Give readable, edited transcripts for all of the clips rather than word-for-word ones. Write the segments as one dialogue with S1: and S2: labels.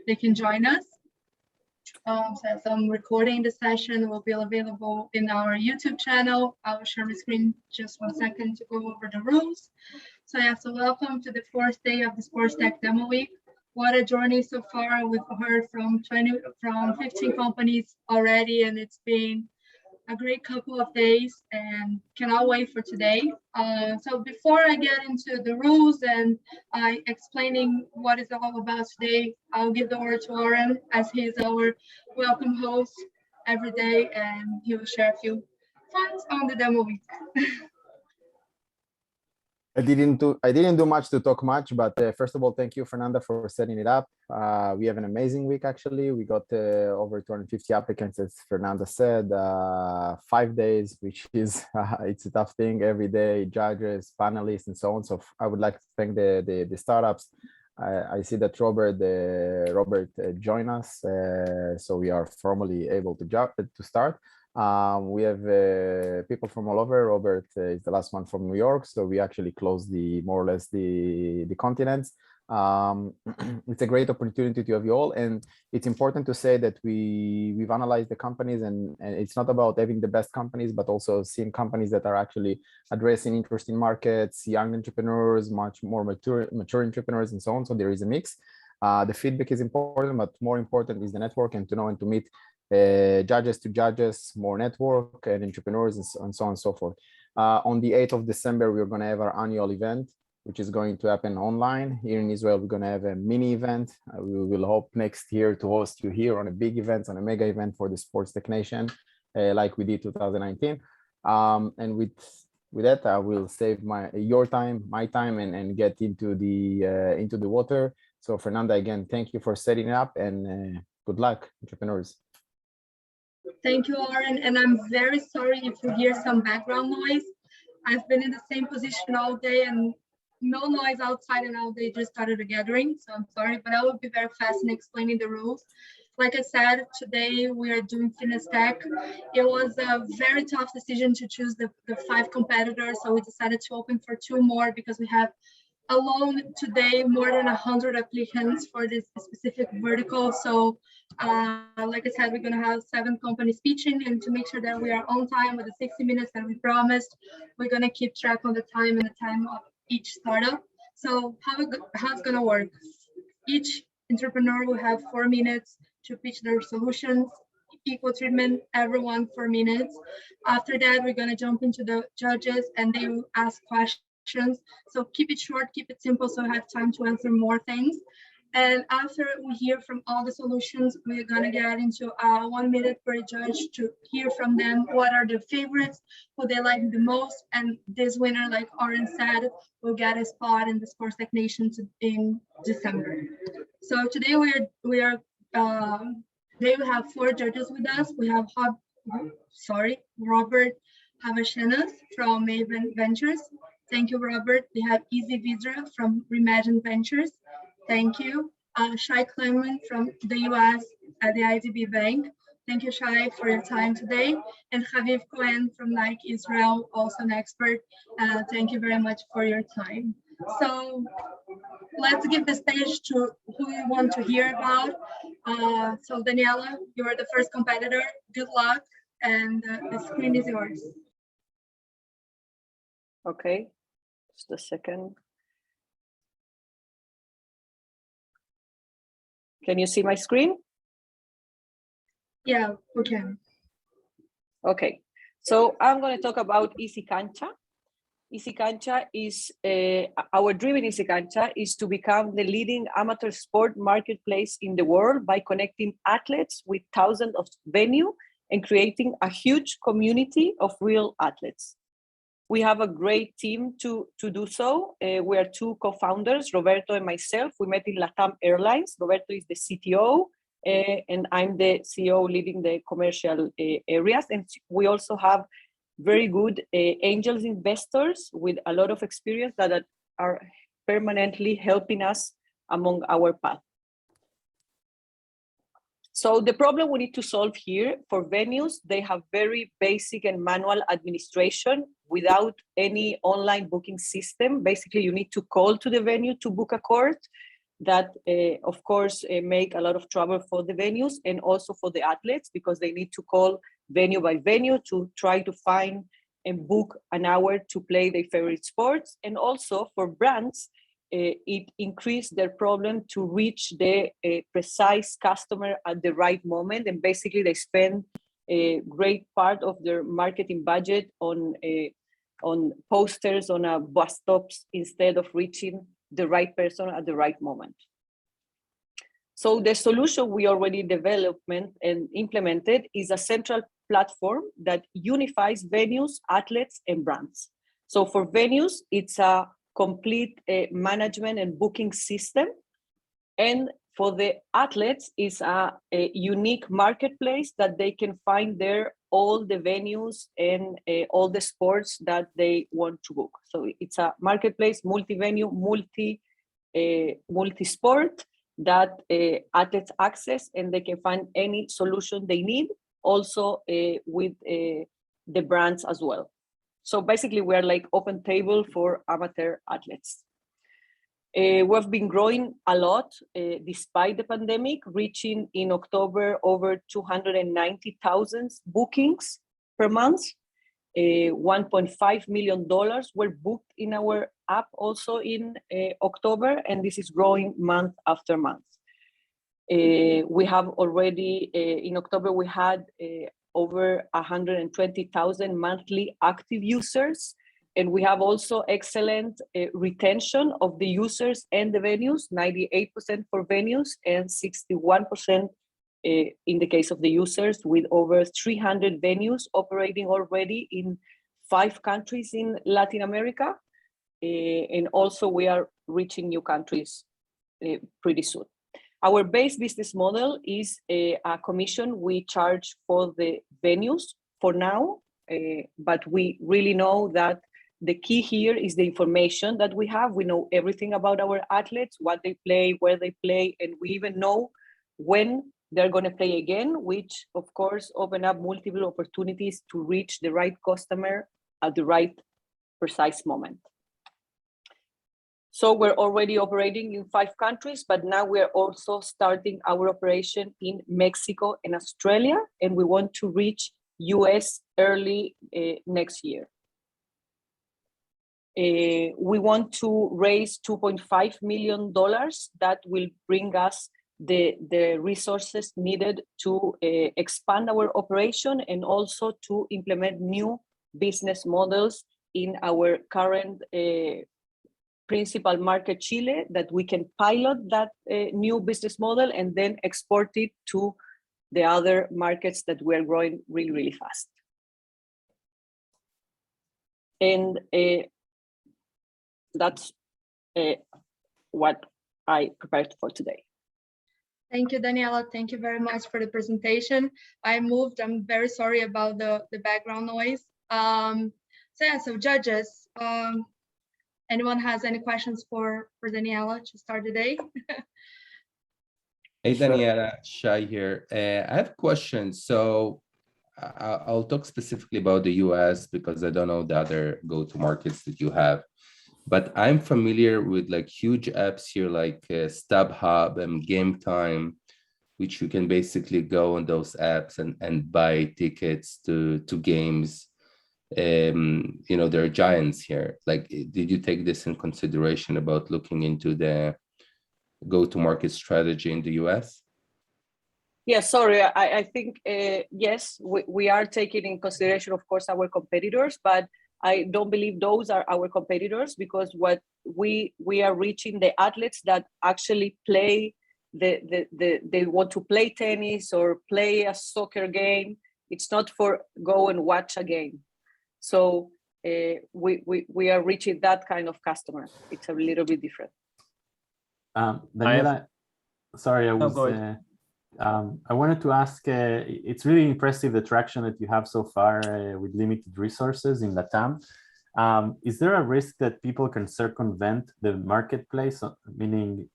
S1: they can join us. So I'm recording the session will be available in our YouTube channel. I will share my screen just 1 second to go over the rules. So welcome to the 4th day of the Sports Tech Demo Week. What a journey so far. We've heard from 15 companies already, and it's been a great couple of days and cannot wait for today. So before I get into the rules and explaining what it's all about today, I'll give the word to Aaron as he's our welcome host every day, and he will share a few thoughts on the demo week.
S2: I didn't do much to talk much, but first of all, thank you, Fernanda, for setting it up. We have an amazing week, actually. We got over 250 applicants, as Fernanda said, 5 days, which is, it's a tough thing every day, judges, panelists, and so on. So I would like to thank the startups. I see that Robert joined us, so we are formally able to start. We have people from all over. Robert is the last one from New York, so we actually closed more or less the continents. It's a great opportunity to have you all, and it's important to say that we've analyzed the companies, and it's not about having the best companies, but also seeing companies that are actually addressing interesting markets, young entrepreneurs, much more mature entrepreneurs, and so on. So there is a mix. The feedback is important, but more important is the network and to know and to meet judges to judges, more network and entrepreneurs, and so on and so forth. On the 8th of December, we're going to have our annual event, which is going to happen online. Here in Israel, we're going to have a mini event. We will hope next year to host you here on a big event, on a mega event for the Sports Tech Nation, like we did 2019. And with that, I will save my time, and get into the water. So Fernanda, again, thank you for setting it up, and good luck, entrepreneurs.
S1: Thank you, Aaron, and I'm very sorry if you hear some background noise. I've been in the same position all day and no noise outside, and now they just started a gathering, so I'm sorry, but I will be very fast in explaining the rules. Like I said, today we are doing Fitness Tech. It was a very tough decision to choose the 5 competitors, so we decided to open for 2 more because we have alone today more than 100 applicants for this specific vertical. So like I said, we're going to have 7 companies pitching, and to make sure that we are on time with the 60 minutes that we promised, we're going to keep track on the time and the time of each startup. So how it's going to work? Each entrepreneur will have 4 minutes to pitch their solutions, equal treatment, everyone 4 minutes. After that, we're going to jump into the judges, and they will ask questions. So keep it short, keep it simple, so I have time to answer more things. And after we hear from all the solutions, we're going to get into 1 minute per judge to hear from them what are their favorites, who they like the most. And this winner, like Aaron said, will get a spot in the Sports Tech Nation in December. So today we have 4 judges with us. We have Robert Havashenas from Maven Ventures. Thank you, Robert. We have Easy Vidra from Reimagine Ventures. Thank you. Shai Clement from the US at the IDB Bank. Thank you, Shai, for your time today. And Haviv Cohen from Nike Israel, also an expert. Thank you very much for your time. So let's give the stage to who you want to hear about. So Daniela, you are the first competitor. Good luck, and the screen is yours.
S3: Okay, just a second. Can you see my screen?
S1: Yeah, we can.
S3: Okay, so I'm going to talk about Easy Cancha. Easy Cancha is, our dream in Easy Cancha is to become the leading amateur sport marketplace in the world by connecting athletes with thousands of venues and creating a huge community of real athletes. We have a great team to do so. We are 2 co-founders, Roberto and myself. We met in LATAM Airlines. Roberto is the CTO, and I'm the CEO leading the commercial areas. And we also have very good angels investors with a lot of experience that are permanently helping us among our path. So the problem we need to solve here for venues, they have very basic and manual administration without any online booking system. Basically, you need to call to the venue to book a court. that, of course, make a lot of trouble for the venues and also for the athletes, because they need to call venue by venue to try to find and book an hour to play their favorite sports. And also for brands, it increased their problem to reach the precise customer at the right moment. And basically they spend a great part of their marketing budget on posters, on bus stops, instead of reaching the right person at the right moment. So the solution we already developed and implemented is a central platform that unifies venues, athletes, and brands. So for venues, it's a complete management and booking system. And for the athletes, it's a unique marketplace that they can find there all the venues and all the sports that they want to book. So it's a marketplace, multi-venue, multi-sport that athletes access, and they can find any solution they need, also with the brands as well. So basically we're like open table for amateur athletes. We've been growing a lot despite the pandemic, reaching in October over 290,000 bookings per month. $1.5 million were booked in our app also in October, and this is growing month after month. We have already, in October, we had over 120,000 monthly active users, and we have also excellent retention of the users and the venues, 98% for venues and 61% in the case of the users, with over 300 venues operating already in 5 countries in Latin America. And also we are reaching new countries pretty soon. Our base business model is a commission we charge for the venues for now, but we really know that the key here is the information that we have. We know everything about our athletes, what they play, where they play, and we even know when they're going to play again, which of course open up multiple opportunities to reach the right customer at the right precise moment. So we're already operating in 5 countries, but now we're also starting our operation in Mexico and Australia, and we want to reach US early next year. We want to raise $2.5 million that will bring us the resources needed to expand our operation and also to implement new business models in our current principal market, Chile, that we can pilot that new business model and then export it to the other markets that we're growing really, really fast. And that's what I prepared for today.
S1: Thank you, Daniela. Thank you very much for the presentation. I'm very sorry about the background noise. So judges, anyone has any questions for Daniela to start the day?
S4: Hey, Daniela, Shai here. I have questions. So I'll talk specifically about the US because I don't know the other go-to markets that you have. But I'm familiar with like huge apps here like StubHub and Game Time, which you can basically go on those apps and buy tickets to games. You know, there are giants here. Like, did you take this in consideration about looking into the go-to-market strategy in the US?
S3: Yeah, sorry, I think, yes, we are taking in consideration, of course, our competitors, but I don't believe those are our competitors, because what we are reaching the athletes that actually play, they want to play tennis or play a soccer game. It's not for go and watch a game. So we are reaching that kind of customer. It's a little bit different.
S5: Daniela, sorry, I wanted to ask, it's really impressive the traction that you have so far with limited resources in LATAM. Is there a risk that people can circumvent the marketplace? Meaning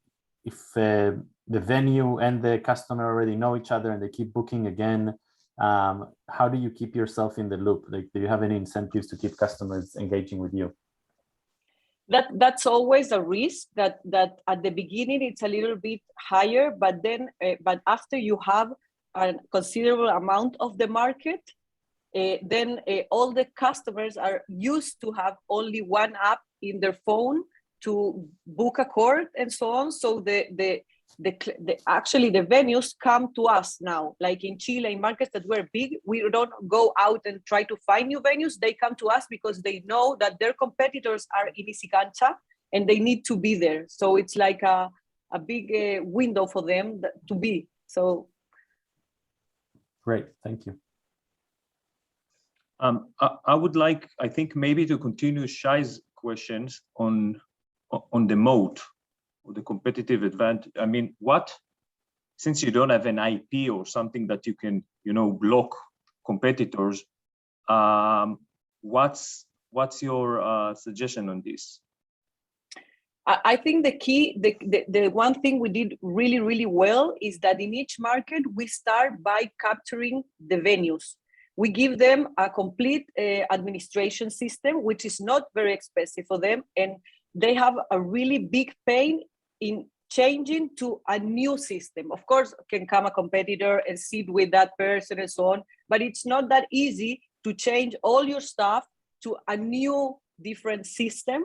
S5: if the venue and the customer already know each other and they keep booking again, how do you keep yourself in the loop? Like, do you have any incentives to keep customers engaging with you?
S3: That's always a risk that at the beginning it's a little bit higher, but then but after you have a considerable amount of the market, then all the customers are used to have only one app in their phone to book a court and so on. So actually the venues come to us now, like in Chile, in markets that were big, we don't go out and try to find new venues. They come to us because they know that their competitors are in Easy Cancha and they need to be there. So it's like a big window for them to be. So.
S5: Great, thank you.
S6: I would like, I think maybe to continue Shai's questions on the moat, or the competitive advantage. I mean, since you don't have an IP or something that you can, block competitors, what's your suggestion on this?
S3: I think the key, the one thing we did really, really well is that in each market, we start by capturing the venues. We give them a complete administration system, which is not very expensive for them. And they have a really big pain in changing to a new system. Of course, can come a competitor and sit with that person and so on, but it's not that easy to change all your stuff to a new, different system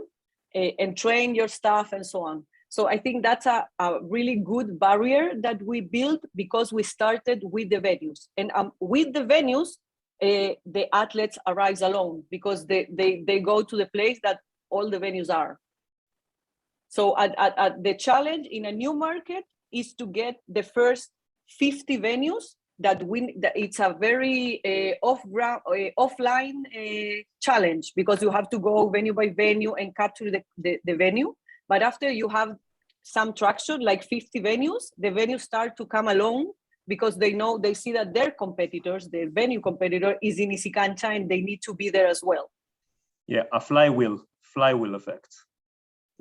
S3: and train your staff and so on. So I think that's a really good barrier that we built because we started with the venues. And with the venues, the athletes arrive alone because they go to the place that all the venues are. So the challenge in a new market is to get the first 50 venues that win. It's a very offline challenge because you have to go venue by venue and capture the venue. But after you have some traction, like 50 venues, the venues start to come along because they see that their competitors, their venue competitor is in Easy Cancha and they need to be there as well.
S6: Yeah, a flywheel effect.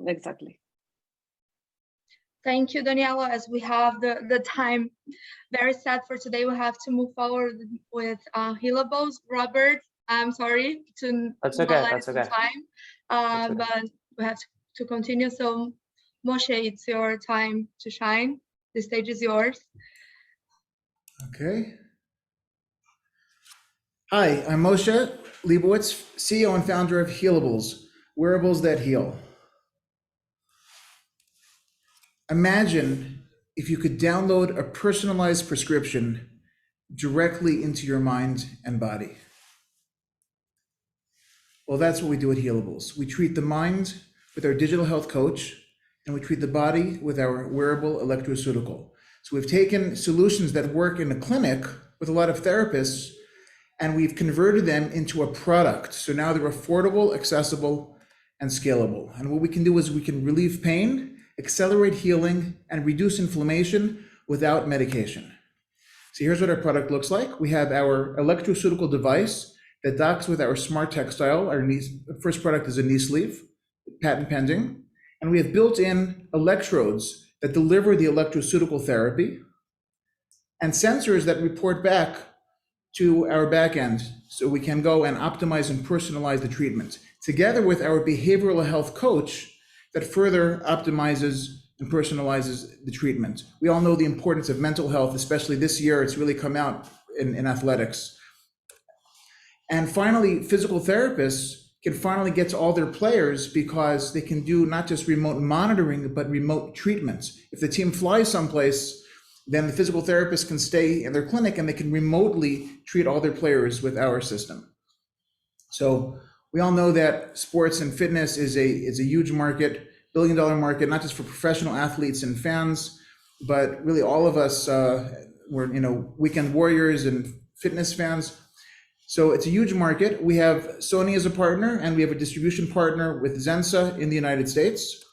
S3: Exactly.
S1: Thank you, Daniela. As we have the time very sad for today, we have to move forward with Healables. Robert, I'm sorry to
S7: That's okay.
S1: That's okay. Time, but we have to continue. So Moshe, it's your time to shine. The stage is yours.
S8: Okay. Hi, I'm Moshe Leibowitz, CEO and founder of Healables, Wearables that heal. Imagine if you could download a personalized prescription directly into your mind and body. Well, that's what we do at Healables. We treat the mind with our digital health coach, and we treat the body with our wearable electroceutical. So we've taken solutions that work in a clinic with a lot of therapists, and we've converted them into a product. So now they're affordable, accessible, and scalable. And what we can do is we can relieve pain, accelerate healing, and reduce inflammation without medication. So here's what our product looks like. We have our electroceutical device that docks with our smart textile. Our first product is a knee sleeve, patent pending. And we have built-in electrodes that deliver the electroceutical therapy and sensors that report back to our back end so we can go and optimize and personalize the treatment, together with our behavioral health coach that further optimizes and personalizes the treatment. We all know the importance of mental health, especially this year. It's really come out in athletics. And finally, physical therapists can finally get to all their players because they can do not just remote monitoring, but remote treatments. If the team flies someplace, then the physical therapist can stay in their clinic and they can remotely treat all their players with our system. So we all know that sports and fitness is a huge market, billion-dollar market, not just for professional athletes and fans, but really all of us, we're weekend warriors and fitness fans. So it's a huge market. We have Sony as a partner, and we have a distribution partner with Zensa in the United States.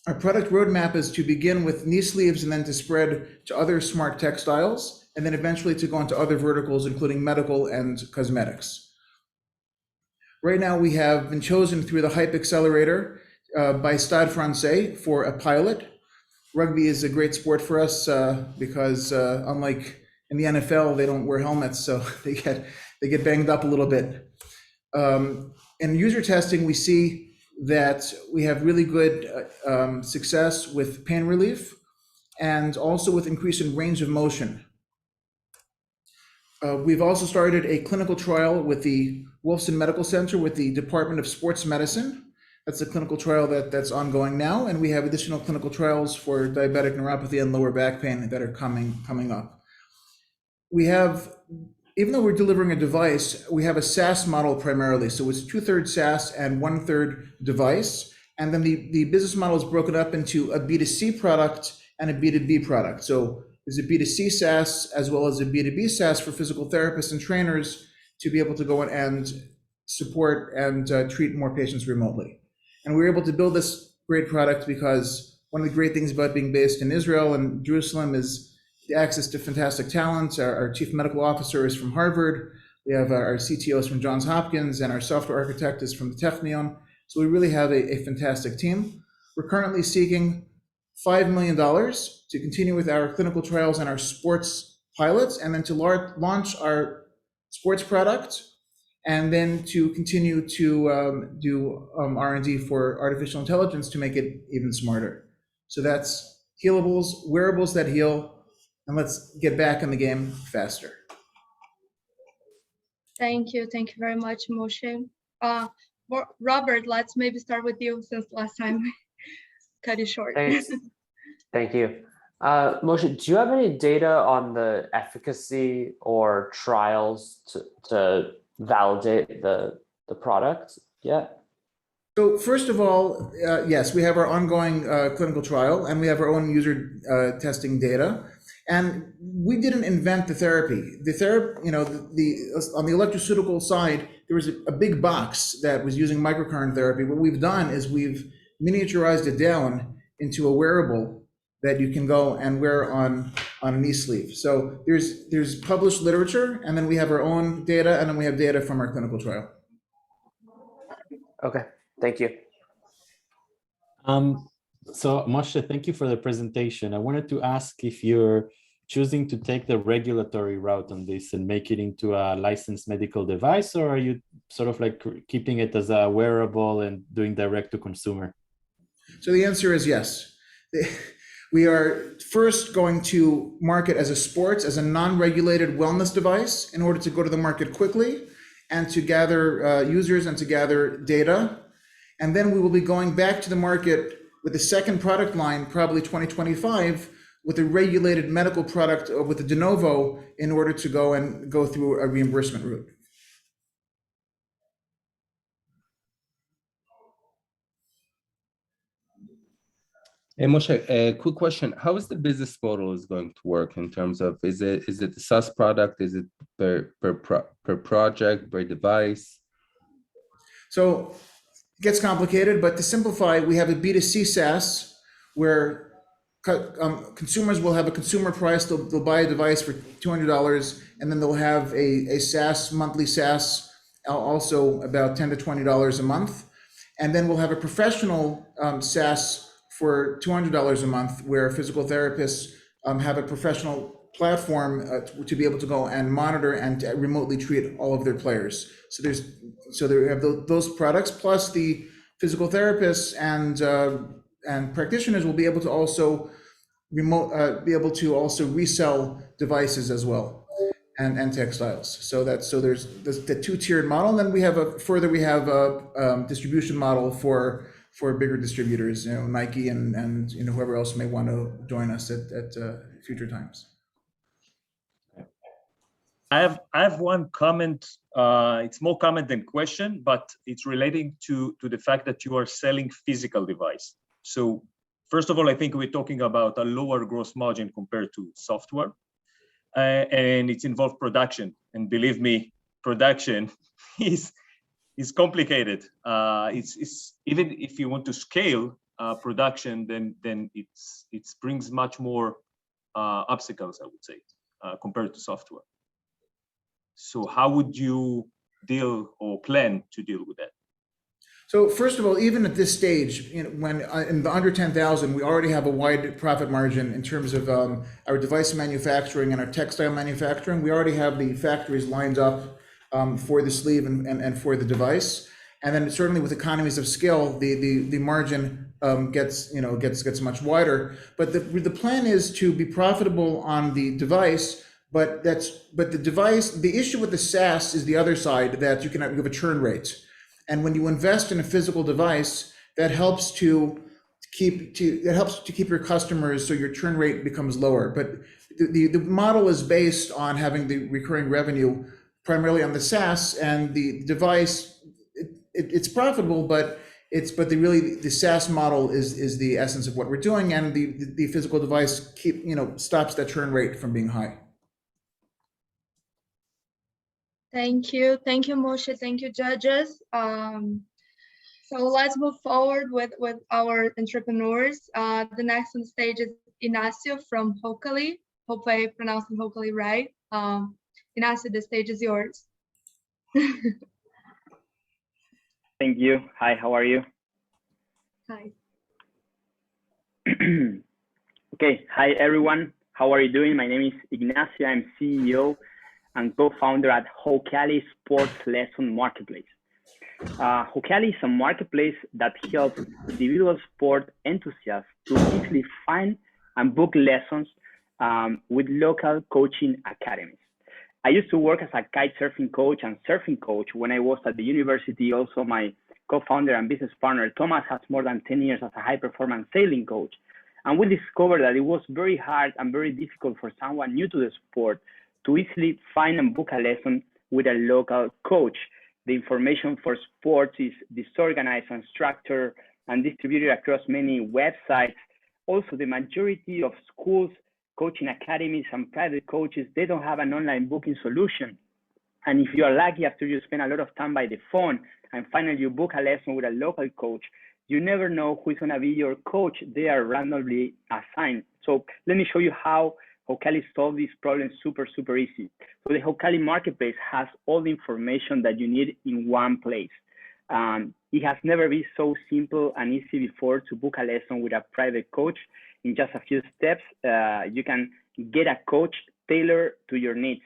S8: Our product roadmap is to begin with knee sleeves and then to spread to other smart textiles, and then eventually to go into other verticals, including medical and cosmetics. Right now, we have been chosen through the Hype Accelerator by Stade Francais for a pilot. Rugby is a great sport for us because unlike in the NFL, they don't wear helmets, so they get banged up a little bit. In user testing, we see that we have really good success with pain relief and also with increase in range of motion. We've also started a clinical trial with the Wolfson Medical Center with the Department of Sports Medicine. That's a clinical trial that's ongoing now, and we have additional clinical trials for diabetic neuropathy and lower back pain that are coming up. We have, even though we're delivering a device, we have a SaaS model primarily. So it's 2/3 SaaS and 1/3 device. And then the business model is broken up into a B2C product and a B2B product. So there's a B2C SaaS as well as a B2B SaaS for physical therapists and trainers to be able to go and support and treat more patients remotely. And we were able to build this great product because one of the great things about being based in Israel and Jerusalem is the access to fantastic talent. Our chief medical officer is from Harvard. We have our CTO is from Johns Hopkins, and our software architect is from the Technion. So we really have a fantastic team. We're currently seeking $5 million to continue with our clinical trials and our sports pilots, and then to launch our sports product, and then to continue to do R&D for artificial intelligence to make it even smarter. So that's Healables, wearables that heal, and let's get back in the game faster.
S1: Thank you very much, Moshe. Robert, let's maybe start with you since last time we cut it short.
S7: Thanks. Thank you. Moshe, do you have any data on the efficacy or trials to validate the product yet?
S8: So first of all, yes, we have our ongoing clinical trial, and we have our own user testing data. And we didn't invent the therapy. The therapy, on the electroceutical side, there was a big box that was using microcurrent therapy. What we've done is we've miniaturized it down into a wearable that you can go and wear on a knee sleeve. So there's published literature, and then we have our own data, and then we have data from our clinical trial.
S7: Okay, thank you.
S5: So Moshe, thank you for the presentation. I wanted to ask if you're choosing to take the regulatory route on this and make it into a licensed medical device, or are you sort of like keeping it as a wearable and doing direct to consumer?
S8: So the answer is yes. We are first going to market as a non-regulated wellness device in order to go to the market quickly and to gather users and to gather data. And then we will be going back to the market with the second product line, probably 2025, with a regulated medical product with a de novo in order to go through a reimbursement route.
S4: Hey Moshe, a quick question. How is the business model is going to work in terms of, is it a SaaS product? Is it per project, per device?
S8: So it gets complicated, but to simplify, we have a B2C SaaS where consumers will have a consumer price. They'll buy a device for $200, and then they'll have a SaaS, monthly SaaS, also about $10 to $20 a month. And then we'll have a professional SaaS for $200 a month, where physical therapists have a professional platform to be able to go and monitor and remotely treat all of their players. So they have those products, plus the physical therapists and practitioners will be able to also resell devices as well, and textiles. So there's the two-tiered model, and then we have a distribution model for bigger distributors, Nike and whoever else may want to join us at future times.
S6: I have one comment. It's more comment than question, but it's relating to the fact that you are selling physical device. So first of all, I think we're talking about a lower gross margin compared to software, and it's involved production. And believe me, production is complicated. It's even if you want to scale production, then it brings much more obstacles, I would say, compared to software. So how would you deal or plan to deal with that?
S8: So first of all, even at this stage, when in the under 10,000, we already have a wide profit margin in terms of our device manufacturing and our textile manufacturing. We already have the factories lined up for the sleeve and for the device. And then certainly with economies of scale, the margin gets much wider. But the plan is to be profitable on the device. But the device, the issue with the SaaS is the other side, that you have a churn rate. And when you invest in a physical device, that helps to keep your customers, so your churn rate becomes lower. But the model is based on having the recurring revenue primarily on the SaaS, and the device, it's profitable, but the SaaS model is the essence of what we're doing, and the physical device stops that churn rate from being high.
S1: Thank you, Moshe. Thank you, judges. So let's move forward with our entrepreneurs. The next on stage is Ignacio from Hocali. Hope I pronounced Hocali right. Ignacio, the stage is yours.
S9: Thank you. Hi, how are you?
S1: Hi.
S9: Okay, hi everyone. How are you doing? My name is Ignacio. I'm CEO and co-founder at Hocali Sports Lesson Marketplace. Hocali is a marketplace that helps individual sport enthusiasts to easily find and book lessons with local coaching academies. I used to work as a kite surfing coach and surfing coach when I was at the university. Also, my co-founder and business partner, Thomas, has more than 10 years as a high-performance sailing coach. And we discovered that it was very hard and very difficult for someone new to the sport to easily find and book a lesson with a local coach. The information for sports is disorganized and structured and distributed across many websites. Also, the majority of schools, coaching academies, and private coaches, they don't have an online booking solution. And if you are lucky, after you spend a lot of time by the phone and finally you book a lesson with a local coach, you never know who is going to be your coach. They are randomly assigned. So let me show you how Hocali solved this problem super easy. So the Hocali marketplace has all the information that you need in one place. It has never been so simple and easy before to book a lesson with a private coach. In just a few steps, you can get a coach tailored to your needs.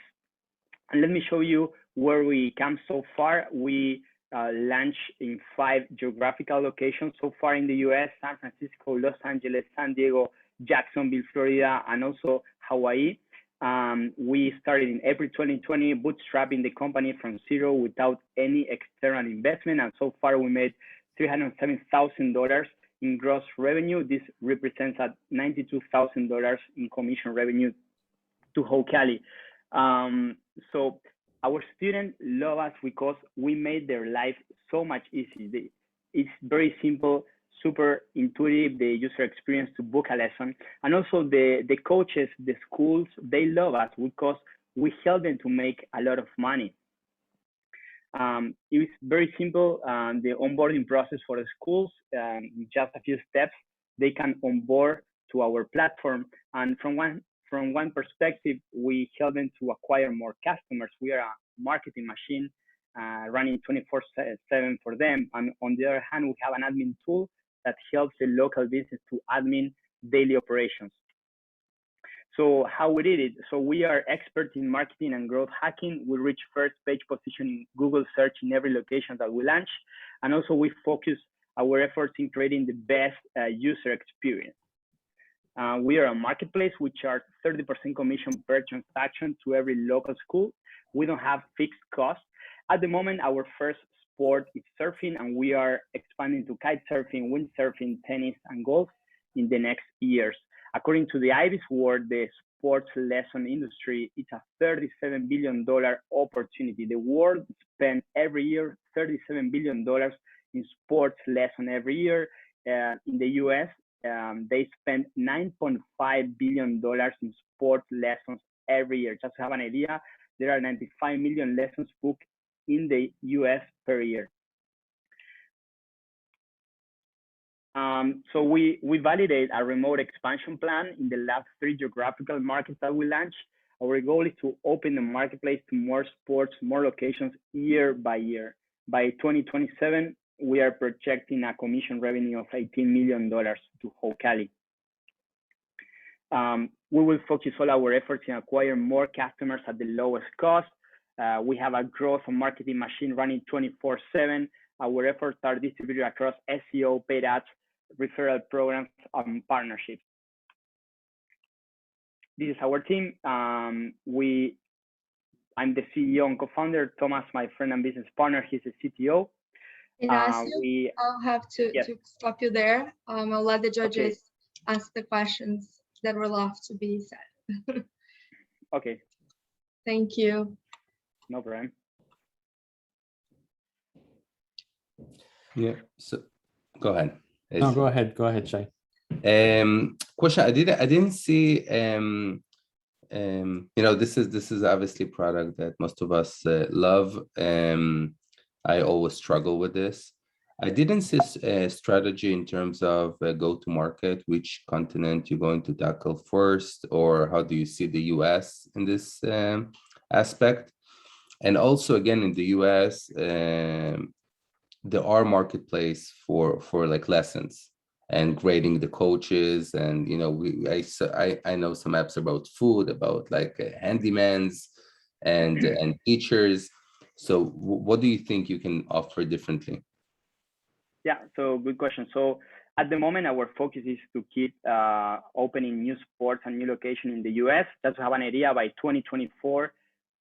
S9: And let me show you where we come so far. We launched in 5 geographical locations so far in the US: San Francisco, Los Angeles, San Diego, Jacksonville, Florida, and also Hawaii. We started in April 2020, bootstrapping the company from zero without any external investment. And so far we made $307,000 in gross revenue. This represents at $92,000 in commission revenue to Hocali. So our students love us because we made their life so much easy. It's very simple, super intuitive, the user experience to book a lesson. And also the coaches, the schools, they love us because we help them to make a lot of money. It's very simple. The onboarding process for the schools, in just a few steps, they can onboard to our platform. And from one perspective, we help them to acquire more customers. We are a marketing machine running 24/7 for them. And on the other hand, we have an admin tool that helps the local business to admin daily operations. So how we did it? So we are experts in marketing and growth hacking. We reach first page position in Google search in every location that we launch. And also we focus our efforts in creating the best user experience. We are a marketplace. We charge 30% commission per transaction to every local school. We don't have fixed costs. At the moment, our first sport is surfing, and we are expanding to kite surfing, windsurfing, tennis, and golf in the next years. According to the IBIS World, the sports lesson industry, it's a $37 billion opportunity. The world spends every year $37 billion in sports lesson every year. In the US, they spend $9.5 billion in sports lessons every year. Just to have an idea, there are 95 million lessons booked in the US per year. So we validate a remote expansion plan in the last 3 geographical markets that we launched. Our goal is to open the marketplace to more sports, more locations year by year. By 2027, we are projecting a commission revenue of $18 million to Hocali. We will focus all our efforts in acquiring more customers at the lowest cost. We have a growth and marketing machine running 24/7, our efforts are distributed across SEO, paid ads, referral programs, and partnerships. This is our team. I'm the CEO and co-founder. Thomas, my friend and business partner, he's the CTO.
S1: Ignacio, I'll have to stop you there. I'll let the judges ask the questions that were left to be said.
S9: Okay.
S1: Thank you.
S9: No problem.
S4: Yeah. So go ahead.
S5: No, go ahead, Shai.
S4: Question. I didn't see. This is obviously a product that most of us love. I always struggle with this. I didn't see a strategy in terms of go-to-market, which continent you're going to tackle first, or how do you see the US in this aspect? And also, again, in the US, there are marketplace for like lessons and grading the coaches. And, I know some apps about food, about like handymans and teachers. So what do you think you can offer differently?
S9: Yeah, so good question. So at the moment, our focus is to keep opening new sports and new locations in the US. Just to have an idea, by 2024,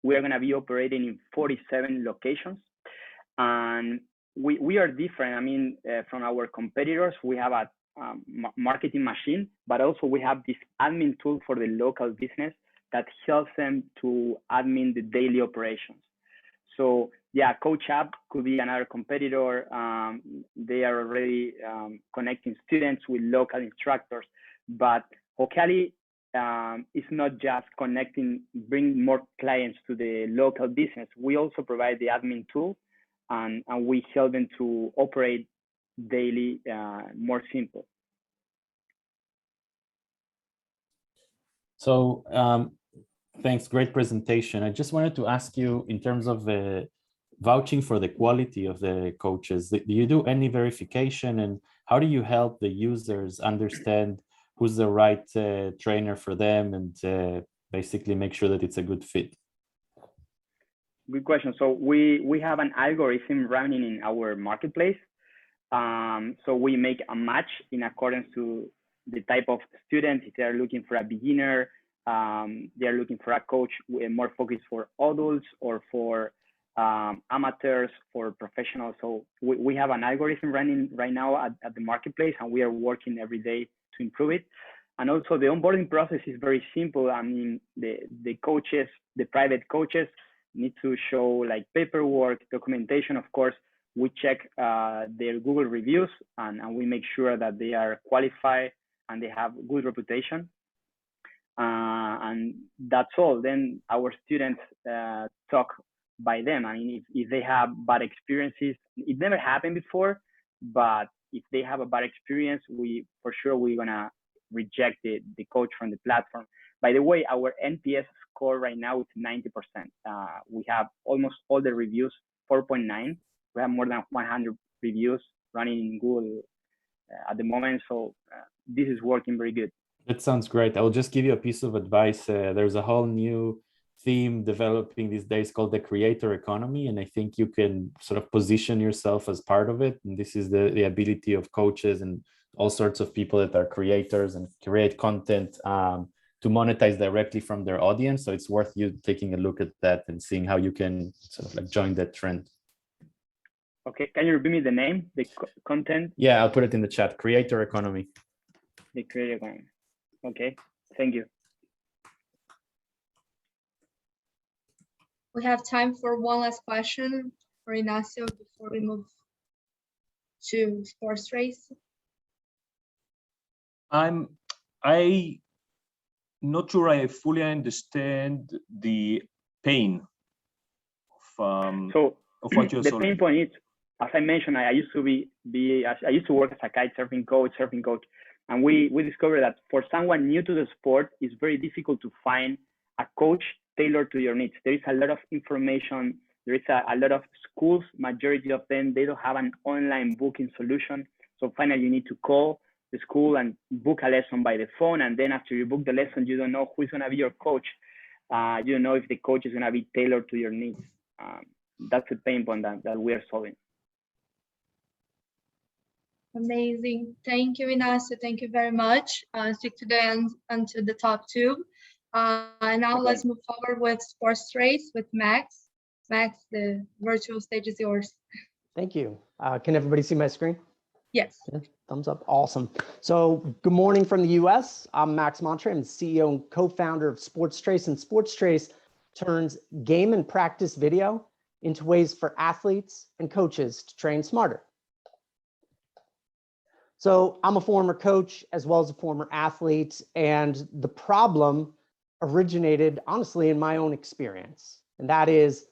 S9: we are going to be operating in 47 locations. And we are different. I mean, from our competitors, we have a marketing machine, but also we have this admin tool for the local business that helps them to admin the daily operations. So yeah, Coach App could be another competitor. They are already connecting students with local instructors, but Hokiali is not just connecting, bring more clients to the local business. We also provide the admin tool, and we help them to operate daily more simple.
S5: So thanks, great presentation. I just wanted to ask you, in terms of vouching for the quality of the coaches, do you do any verification, and how do you help the users understand who's the right trainer for them, and basically make sure that it's a good fit?
S9: Good question. So we have an algorithm running in our marketplace. So we make a match in accordance to the type of student. If they are looking for a beginner, they are looking for a coach more focused for adults, or for amateurs, for professionals. So we have an algorithm running right now at the marketplace, and we are working every day to improve it. And also the onboarding process is very simple. I mean, the coaches, the private coaches, need to show like paperwork, documentation. Of course, we check their Google reviews, and we make sure that they are qualified and they have good reputation. And that's all. Then our students talk by them. I mean, if they have bad experiences, it never happened before, but if they have a bad experience, we're gonna reject the coach from the platform. By the way, our NPS score right now is 90%. We have almost all the reviews, 4.9. We have more than 100 reviews running in Google at the moment. So this is working very good.
S5: That sounds great. I will just give you a piece of advice. There's a whole new theme developing these days called the creator economy, and I think you can sort of position yourself as part of it. And this is the ability of coaches and all sorts of people that are creators and create content to monetize directly from their audience. So it's worth you taking a look at that and seeing how you can sort of like join that trend.
S9: Okay, can you repeat me the name, the content?
S5: Yeah, I'll put it in the chat. Creator economy.
S9: The creator economy. Okay, thank you.
S1: We have time for one last question for Ignacio before we move to sports race.
S6: I'm not sure I fully understand the pain of what you're
S9: the
S6: solving.
S9: pain point is, as I mentioned, I used to work as a kite surfing coach, and we discovered that for someone new to the sport, it's very difficult to find a coach tailored to your needs. There is a lot of information. There is a lot of schools. Majority of them, they don't have an online booking solution. So finally, you need to call the school and book a lesson by the phone. And then after you book the lesson, you don't know who's going to be your coach. You don't know if the coach is going to be tailored to your needs. That's the pain point that we are solving.
S1: Amazing. Thank you, Ignacio. Thank you very much. Stick to the end and to the top two. And now let's move forward with Sports Trace with Max. Max, the virtual stage is yours.
S10: Thank you. Can everybody see my screen?
S1: Yes.
S10: Yeah, thumbs up. Awesome. So good morning from the US. I'm Max Montre. I'm the CEO and co-founder of Sports Trace, and Sports Trace turns game and practice video into ways for athletes and coaches to train smarter. So I'm a former coach as well as a former athlete, and the problem originated honestly in my own experience. And that is,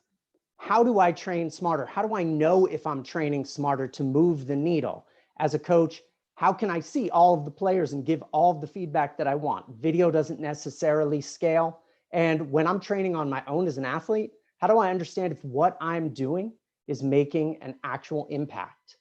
S10: how do I train smarter? How do I know if I'm training smarter to move the needle? As a coach, how can I see all of the players and give all of the feedback that I want? Video doesn't necessarily scale. And when I'm training on my own as an athlete, how do I understand if what I'm doing is making an actual impact?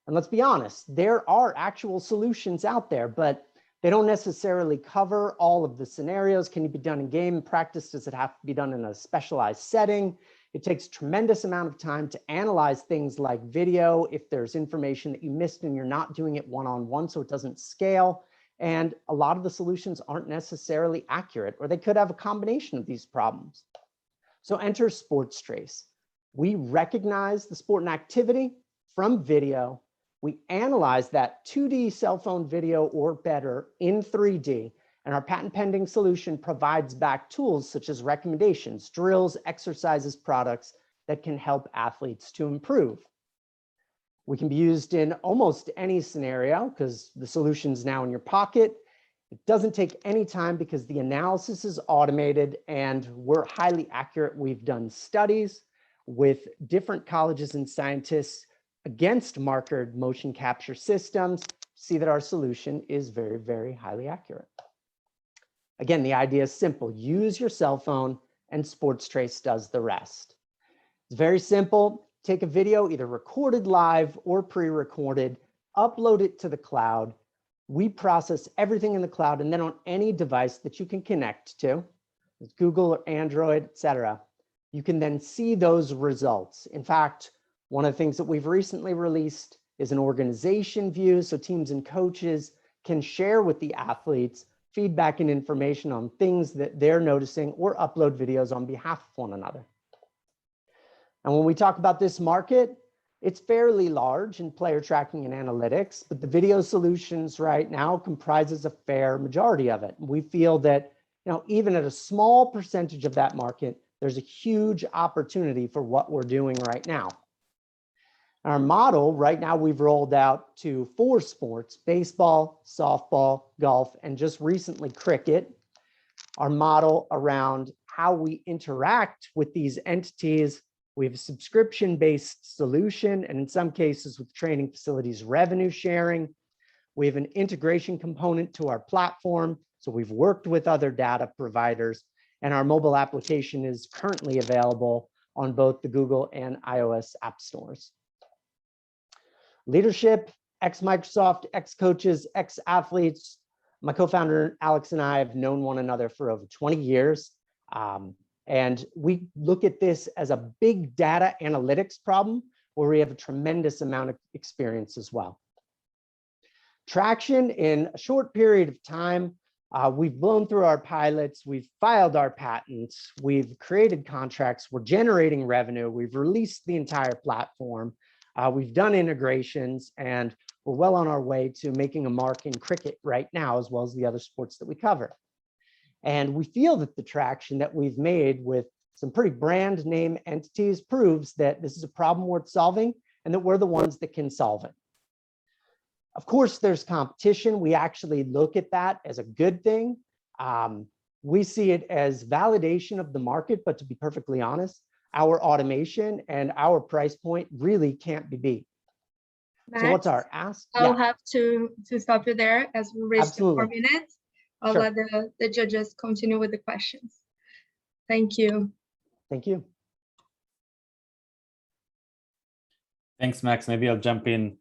S10: And let's be honest, there are actual solutions out there, but they don't necessarily cover all of the scenarios. Can it be done in game practice? Does it have to be done in a specialized setting? It takes a tremendous amount of time to analyze things like video if there's information that you missed and you're not doing it one-on-one, so it doesn't scale. And a lot of the solutions aren't necessarily accurate, or they could have a combination of these problems. So enter Sports Trace. We recognize the sport and activity from video. We analyze that 2D cell phone video or better in 3D. And our patent pending solution provides back tools such as recommendations, drills, exercises, products that can help athletes to improve. We can be used in almost any scenario because the solution's now in your pocket. It doesn't take any time because the analysis is automated and we're highly accurate. We've done studies with different colleges and scientists against markered motion capture systems. See that our solution is very, very highly accurate. Again, the idea is simple. Use your cell phone and Sports Trace does the rest. It's very simple. Take a video, either recorded live or pre-recorded, upload it to the cloud. We process everything in the cloud, and then on any device that you can connect to, Google or Android, etc., you can then see those results. In fact, one of the things that we've recently released is an organization view, so teams and coaches can share with the athletes feedback and information on things that they're noticing or upload videos on behalf of one another. And when we talk about this market, it's fairly large in player tracking and analytics, but the video solutions right now comprises a fair majority of it. We feel that, even at a small percentage of that market, there's a huge opportunity for what we're doing right now. Our model right now, we've rolled out to 4 sports: baseball, softball, golf, and just recently cricket. Our model around how we interact with these entities, we have a subscription-based solution, and in some cases with training facilities, revenue sharing. We have an integration component to our platform, so we've worked with other data providers, and our mobile application is currently available on both the Google and iOS app stores. Leadership, ex-Microsoft, ex-coaches, ex-athletes. My co-founder, Alex, and I have known one another for over 20 years. And we look at this as a big data analytics problem where we have a tremendous amount of experience as well. Traction in a short period of time. We've blown through our pilots. We've filed our patents. We've created contracts. We're generating revenue. We've released the entire platform. We've done integrations, and we're well on our way to making a mark in cricket right now, as well as the other sports that we cover. And we feel that the traction that we've made with some pretty brand name entities proves that this is a problem worth solving and that we're the ones that can solve it. Of course, there's competition. We actually look at that as a good thing. We see it as validation of the market, but to be perfectly honest, our automation and our price point really can't be beat.
S1: Max,
S10: so what's our ask?
S1: I'll have to stop you there as we reach the 4 minutes. I'll
S10: Sure.
S1: let the judges continue with the questions. Thank you.
S10: Thank you.
S5: Thanks, Max. Maybe I'll jump in.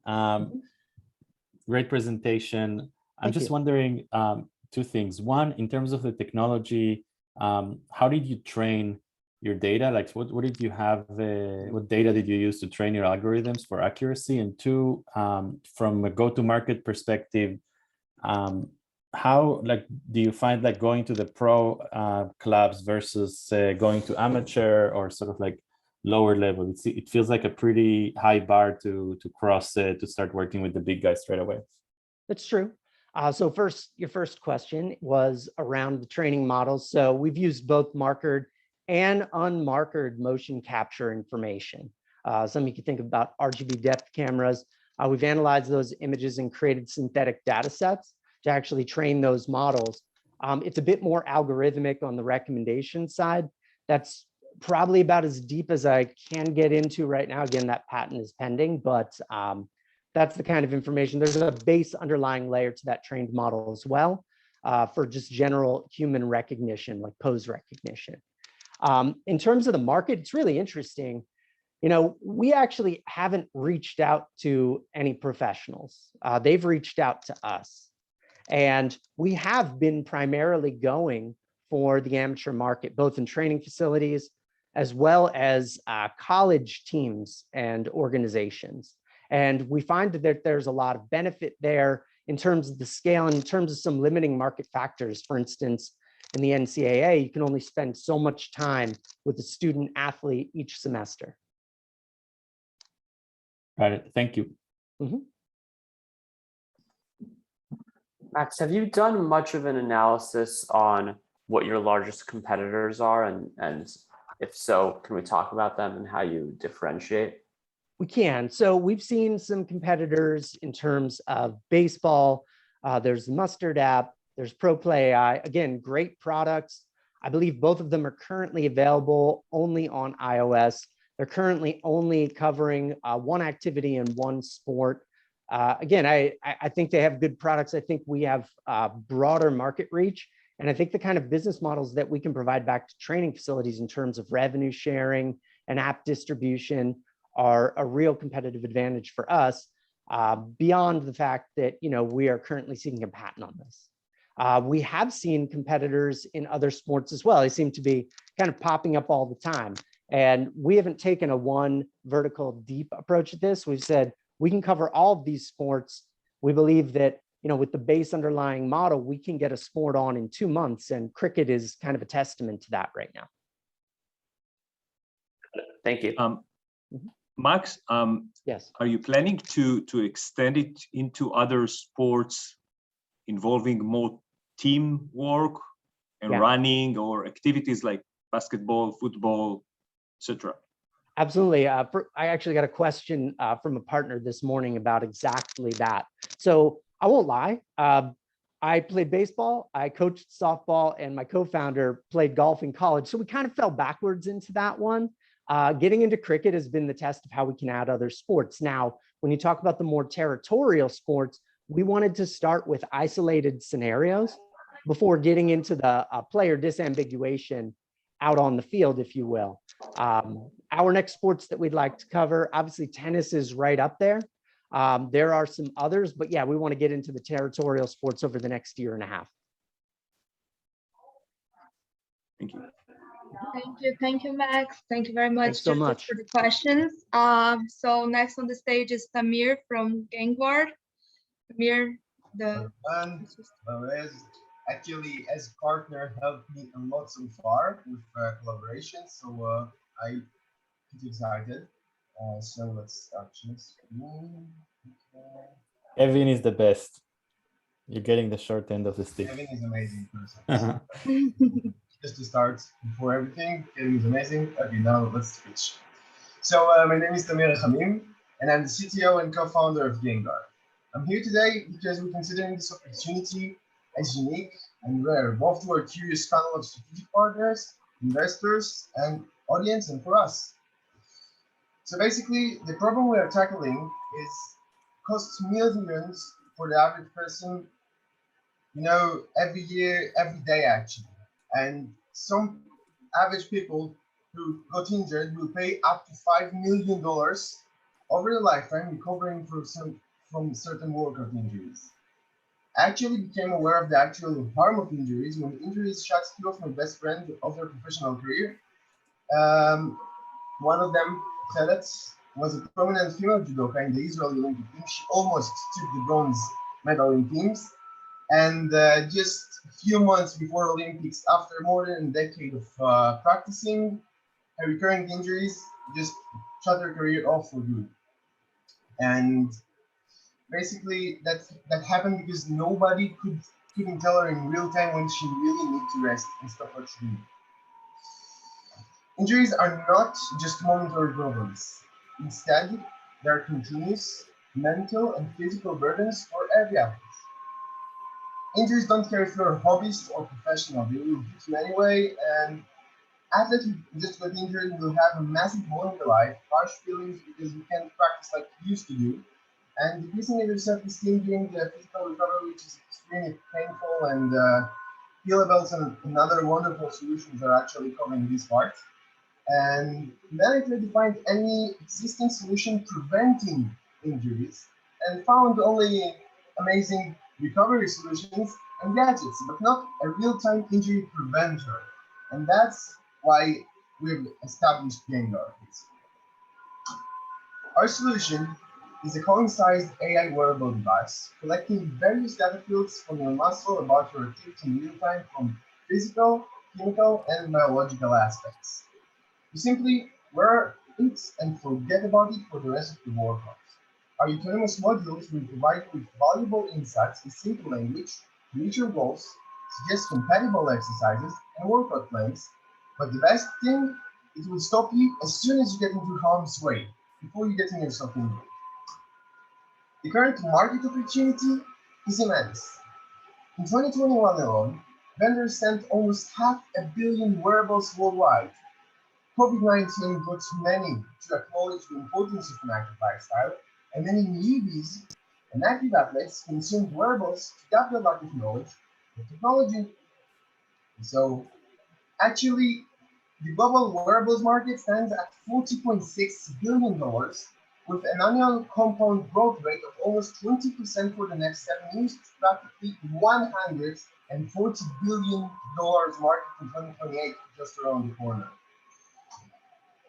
S5: Great presentation. I'm just wondering 2 things. One, in terms of the technology, how did you train your data? Like what did you have, what data did you use to train your algorithms for accuracy? And two, from a go-to-market perspective, how do you find like going to the pro clubs versus going to amateur or sort of like lower level? It feels like a pretty high bar to cross to start working with the big guys straight away.
S10: That's true. So first, your first question was around the training models. So we've used both markered and unmarkered motion capture information. Some of you can think about RGB depth cameras. We've analyzed those images and created synthetic data sets to actually train those models. It's a bit more algorithmic on the recommendation side. That's probably about as deep as I can get into right now. Again, that patent is pending, but that's the kind of information. There's a base underlying layer to that trained model as well for just general human recognition, like pose recognition. In terms of the market, it's really interesting. You know, we actually haven't reached out to any professionals. They've reached out to us. And we have been primarily going for the amateur market, both in training facilities as well as college teams and organizations. And we find that there's a lot of benefit there in terms of the scale and in terms of some limiting market factors. For instance, in the NCAA, you can only spend so much time with a student athlete each semester.
S5: Got it. Thank you.
S10: Mm-hmm.
S7: Max, have you done much of an analysis on what your largest competitors are? And if so, can we talk about them and how you differentiate?
S10: We can. So we've seen some competitors in terms of baseball. There's Mustard app, there's ProPlay AI. Again, great products. I believe both of them are currently available only on iOS. They're currently only covering one activity and one sport. Again, I think they have good products. I think we have broader market reach. And I think the kind of business models that we can provide back to training facilities in terms of revenue sharing and app distribution are a real competitive advantage for us, beyond the fact that, you know, we are currently seeking a patent on this. We have seen competitors in other sports as well. They seem to be kind of popping up all the time. And we haven't taken a one vertical deep approach at this. We've said we can cover all of these sports. We believe that, you know, with the base underlying model, we can get a sport on in 2 months, and cricket is kind of a testament to that right now.
S7: Thank you.
S6: Max,
S10: yes.
S6: Are you planning to extend it into other sports involving more teamwork and running, or activities like basketball, football, etc.?
S10: Absolutely. I actually got a question from a partner this morning about exactly that. So I won't lie. I played baseball, I coached softball, and my co-founder played golf in college. So we kind of fell backwards into that one. Getting into cricket has been the test of how we can add other sports. Now, when you talk about the more territorial sports, we wanted to start with isolated scenarios before getting into the player disambiguation out on the field, if you will. Our next sports that we'd like to cover, obviously tennis is right up there. There are some others, but yeah, we want to get into the territorial sports over the next year and a half.
S6: Thank you.
S1: Thank you, Max. Thank you very much,
S10: Thanks so much
S1: for the questions. So next on the stage is Tamir from Gangward. Tamir,
S11: actually, as partner, helped me a lot so far with collaboration. So I get excited. So let's start.
S2: Kevin is the best. You're getting the short end of the stick.
S11: Kevin is an amazing person. Just to start, before everything, Kevin is amazing. Okay, now let's switch. So my name is Tamir Hamim, and I'm the CTO and co-founder of Gengar. I'm here today because we're considering this opportunity as unique and rare, both to our curious panel of strategic partners, investors, and audience, and for us. So basically, the problem we are tackling is costs millions for the average person, you know, every year, every day actually. And some average people who got injured will pay up to $5 million over the lifetime recovering from certain workout injuries. I actually became aware of the actual harm of injuries when injuries shut two of my best friends of their professional career. One of them, Khaled, was a prominent female judoka in the Israeli Olympic team. She almost took the bronze medal in teams. And just a few months before Olympics, after more than a decade of practicing, her recurring injuries just shut her career off for good. And basically that happened because nobody couldn't tell her in real time when she really needed to rest and stop what she did. Injuries are not just momentary problems. Instead, they are continuous mental and physical burdens for every athlete. Injuries don't care if you're a hobbyist or professional, they will hit you anyway, and athletes who just got injured will have a massive hole in their life, harsh feelings because you can't practice like you used to do, and decreasing their self-esteem during the physical recovery, which is extremely painful, and Healables and other wonderful solutions are actually covering this part. And then I tried to find any existing solution preventing injuries and found only amazing recovery solutions and gadgets, but not a real-time injury preventer. And that's why we've established Gengar. Our solution is a coin-sized AI wearable device collecting various data fields from your muscle about your activity in real time from physical, chemical, and biological aspects. You simply wear it and forget about it for the rest of the workout. Our autonomous modules will provide you with valuable insights in simple language, reach your goals, suggest compatible exercises and workout plans. But the best thing, it will stop you as soon as you get into harm's way, before you get yourself injured. The current market opportunity is immense. In 2021 alone, vendors sent almost 500 million wearables worldwide. COVID-19 brought many to acknowledge the importance of an active lifestyle, and many newbies and active athletes consumed wearables to gap their lack of knowledge of technology. So, actually, the global wearables market stands at $40.6 billion, with an annual compound growth rate of almost 20% for the next 7 years, practically $140 billion market in 2028, just around the corner.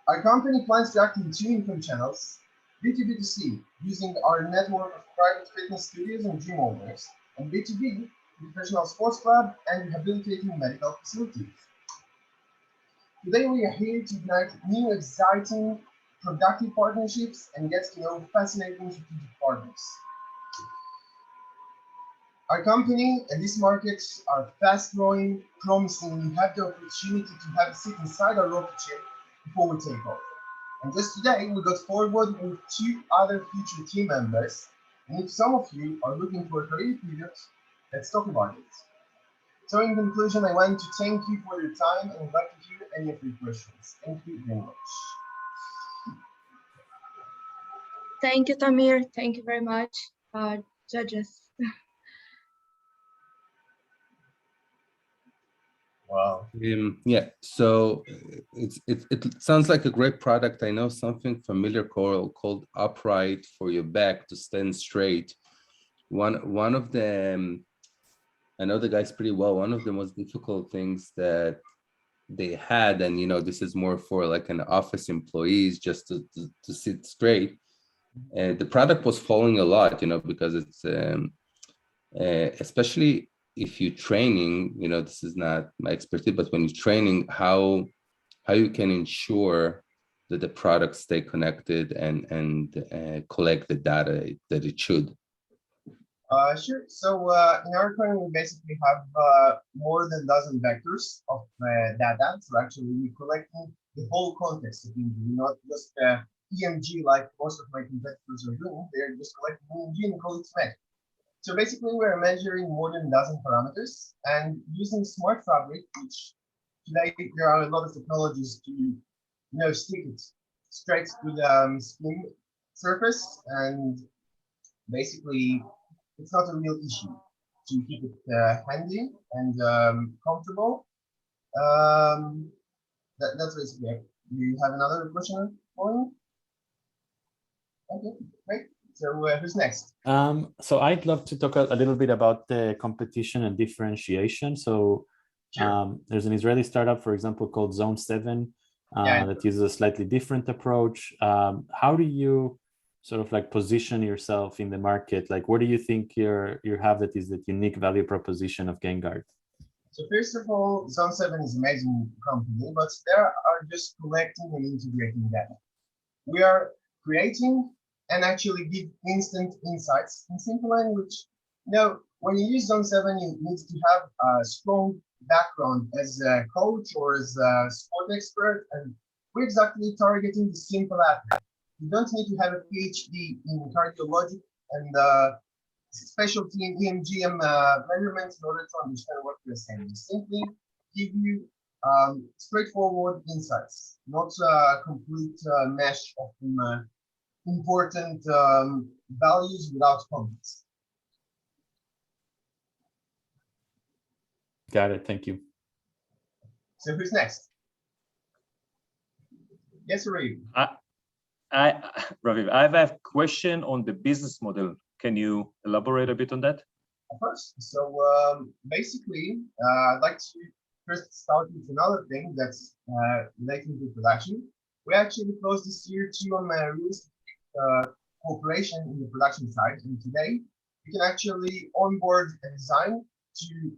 S11: Our company plans to act in 2 income channels, B2B2C, using our network of private fitness studios and gym owners, and B2B, professional sports club and rehabilitating medical facilities. Today we are here to ignite new, exciting, productive partnerships and get to know fascinating strategic partners. Our company and these markets are fast-growing, promising. We have the opportunity to have a seat inside our rocket ship before we take off. And just today, we got forward with 2 other future team members. And if some of you are looking for a career pivot, let's talk about it. So in conclusion, I want to thank you for your time and would like to hear any of your questions. Thank you very much.
S1: Thank you, Tamir. Thank you very much, judges.
S11: Wow.
S4: Yeah, so it sounds like a great product. I know something familiar called Upright for your back to stand straight. One of them, I know the guys pretty well. One of the most difficult things that they had, and this is more for like an office employees just to sit straight. And the product was falling a lot, because it's especially if you're training, this is not my expertise, but when you're training, how you can ensure that the products stay connected and collect the data that it should.
S11: Sure. So in our training, we basically have more than a dozen vectors of data. So actually, we're collecting the whole context of injury, not just EMG like most of my competitors are doing. They're just collecting EMG and call it SMEC. So basically, we're measuring more than a dozen parameters and using smart fabric, which today there are a lot of technologies to stick it straight to the skin surface, and basically it's not a real issue to keep it handy and comfortable. That's basically it. Do you have another question for me? Okay, great. So who's next?
S5: So I'd love to talk a little bit about the competition and differentiation. So
S11: Sure.
S5: there's an Israeli startup, for example, called Zone 7. that uses a slightly different approach. How do you sort of like position yourself in the market? Like, what do you think you have that is the unique value proposition of GainGuard?
S11: So first of all, Zone 7 is an amazing company, but they are just collecting and integrating data. We are creating and actually give instant insights in simple language. Now, when you use Zone 7, you need to have a strong background as a coach or as a sport expert, and we're exactly targeting the simple aspect. You don't need to have a PhD in cardiology and specialty in EMG and measurements in order to understand what we're saying. We simply give you straightforward insights, not a complete mesh of important values without context.
S5: Got it. Thank you.
S11: So who's next? Yes, Ravi.
S6: Raviv, I have a question on the business model. Can you elaborate a bit on that?
S11: Of course. So basically, I'd like to first start with another thing that's relating to production. We actually closed this year 2 real estate cooperation in the production side, and today you can actually onboard a design to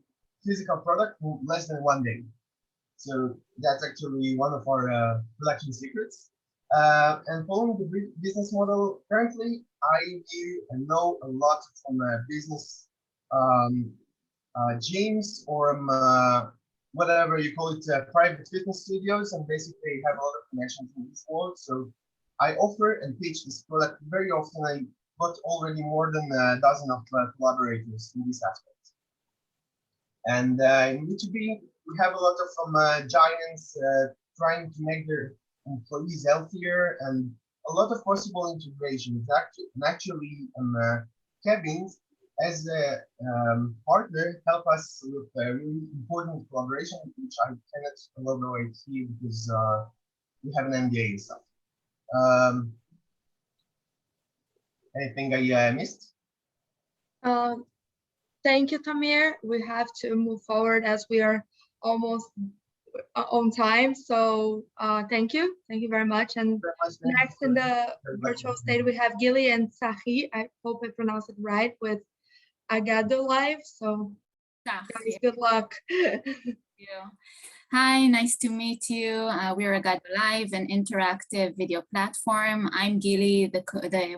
S11: physical product in less than 1 day. So that's actually one of our production secrets. And following the business model, currently I do and know a lot from business gyms or whatever you call it, private fitness studios, and basically have a lot of connections in this world. So I offer and pitch this product very often. I got already more than a dozen of collaborators in this aspect. And in B2B, we have a lot of giants trying to make their employees healthier and a lot of possible integrations. Actually, Kevin, as a partner, help us with a really important collaboration, which I cannot elaborate here because we have an NDA and stuff. Anything I missed?
S1: Thank you, Tamir. We have to move forward as we are almost on time. So thank you very much. And next in the virtual stage, we have Gili and Sahi. I hope I pronounced it right, with Agado Live. So guys, good luck.
S12: Thank you. Hi, nice to meet you. We're Agado Live, an interactive video platform. I'm Gili,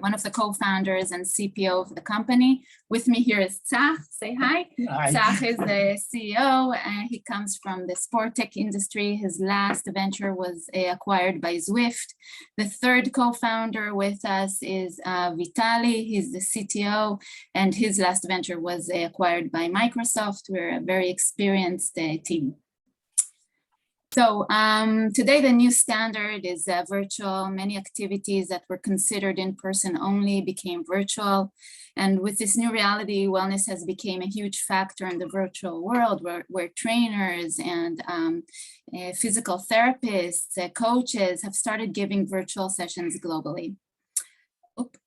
S12: one of the co-founders and CPO of the company. With me here is Tzach. Say hi. Hi. Tzach is the CEO, and he comes from the sport tech industry. His last venture was acquired by Zwift. The third co-founder with us is Vitali. He's the CTO, and his last venture was acquired by Microsoft. We're a very experienced team. So today the new standard is virtual. Many activities that were considered in person only became virtual. And with this new reality, wellness has become a huge factor in the virtual world where trainers and physical therapists, coaches have started giving virtual sessions globally. Oops.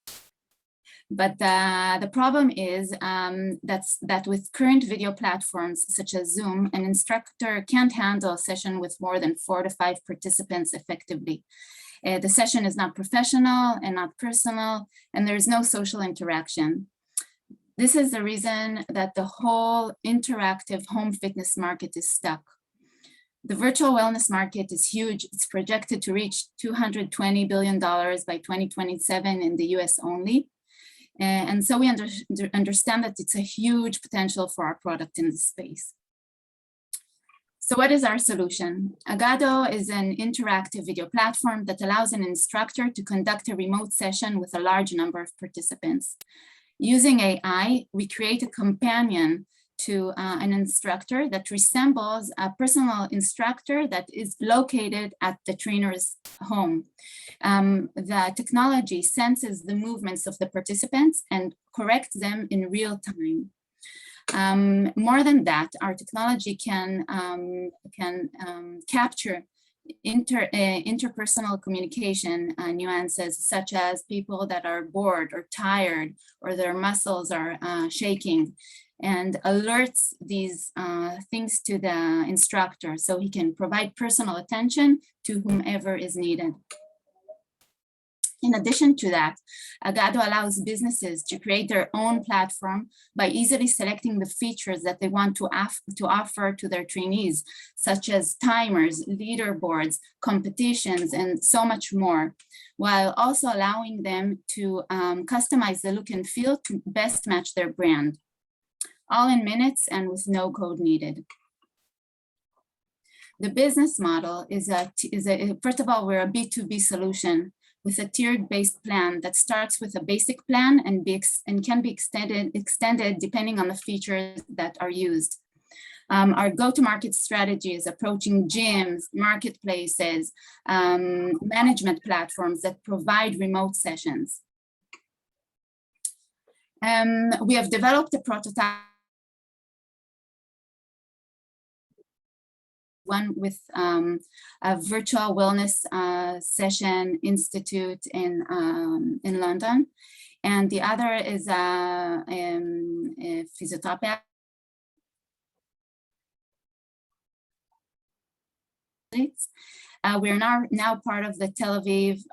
S12: But the problem is that with current video platforms such as Zoom, an instructor can't handle a session with more than 4 to 5 participants effectively. The session is not professional and not personal, and there's no social interaction. This is the reason that the whole interactive home fitness market is stuck. The virtual wellness market is huge. It's projected to reach $220 billion by 2027 in the US only. And so we understand that it's a huge potential for our product in this space. So what is our solution? Agado is an interactive video platform that allows an instructor to conduct a remote session with a large number of participants. Using AI, we create a companion to an instructor that resembles a personal instructor that is located at the trainer's home. The technology senses the movements of the participants and corrects them in real time. More than that, our technology can capture interpersonal communication nuances, such as people that are bored or tired or their muscles are shaking. and alerts these things to the instructor so he can provide personal attention to whomever is needed. In addition to that, Agado allows businesses to create their own platform by easily selecting the features that they want to offer to their trainees, such as timers, leaderboards, competitions, and so much more, while also allowing them to customize the look and feel to best match their brand, all in minutes and with no code needed. The business model is first of all, we're a B2B solution with a tiered-based plan that starts with a basic plan and can be extended depending on the features that are used. Our go-to-market strategy is approaching gyms, marketplaces, management platforms that provide remote sessions. We have developed a prototype, one with a virtual wellness session institute in London, and the other is a physiotherapy. We're now part of the Tel Aviv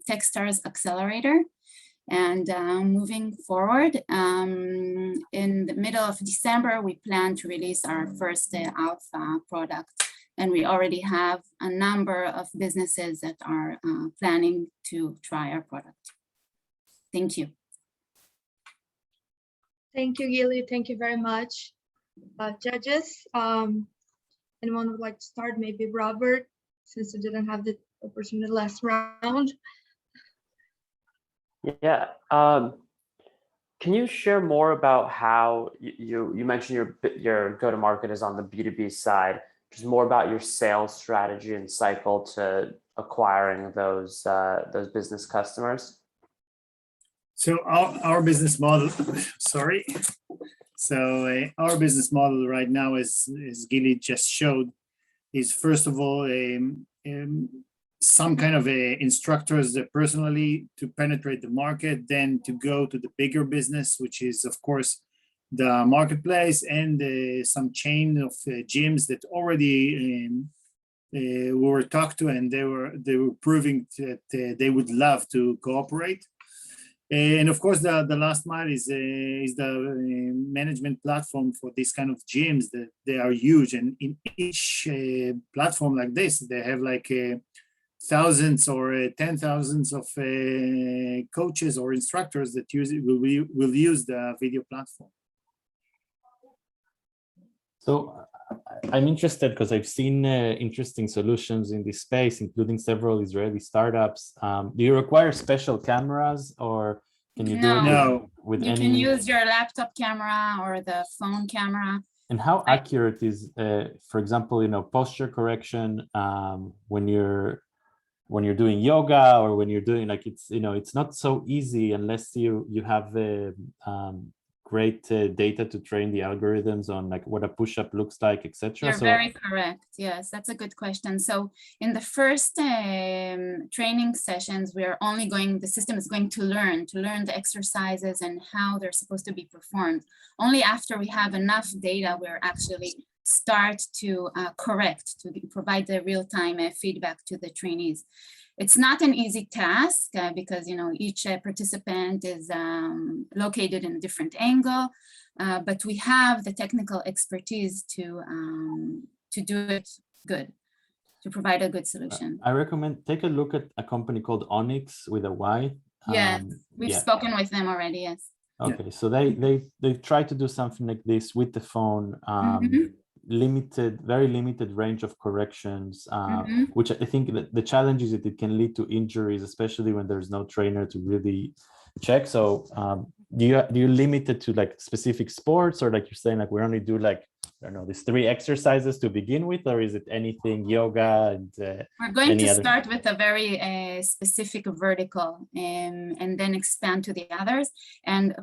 S12: Techstars Accelerator. And moving forward, in the middle of December, we plan to release our first alpha product. And we already have a number of businesses that are planning to try our product. Thank you.
S1: Thank you, Gili. Thank you very much. Judges, anyone would like to start? Maybe Robert, since you didn't have the opportunity last round.
S7: Yeah. Can you share more about how you mentioned your go-to-market is on the B2B side, just more about your sales strategy and cycle to acquiring those business customers?
S13: So our business model, sorry. So our business model right now, as Gili just showed, is first of all some kind of instructors that personally to penetrate the market, then to go to the bigger business, which is of course the marketplace, and some chain of gyms that already we were talked to, and they were proving that they would love to cooperate. And of course, the last mile is the management platform for this kind of gyms that they are huge, and in each platform like this, they have like thousands or 10,000s of coaches or instructors that will use the video platform.
S5: So I'm interested because I've seen interesting solutions in this space, including several Israeli startups. Do you require special cameras, or can you do it with any?
S12: You can use your laptop camera or the phone camera.
S5: And how accurate is, for example, posture correction when you're doing yoga, or when you're doing it's not so easy unless you have great data to train the algorithms on like what a push-up looks like, etc.
S12: You're very correct. Yes, that's a good question. So in the first training sessions, the system is going to learn the exercises and how they're supposed to be performed. Only after we have enough data, we're actually start to correct, to provide the real-time feedback to the trainees. It's not an easy task because each participant is located in a different angle, but we have the technical expertise to do it good, to provide a good solution.
S5: I recommend take a look at a company called Onyx with a Y.
S12: Yes, we've spoken with them already. Yes.
S5: Okay, so they try to do something like this with the phone. Very limited range of corrections, which I think that the challenge is that it can lead to injuries, especially when there's no trainer to really check. So do you limit it to like specific sports, or like you're saying, like we only do like, I don't know, these 3 exercises to begin with, or is it anything, yoga and
S12: we're going to start with a very specific vertical and then expand to the others. And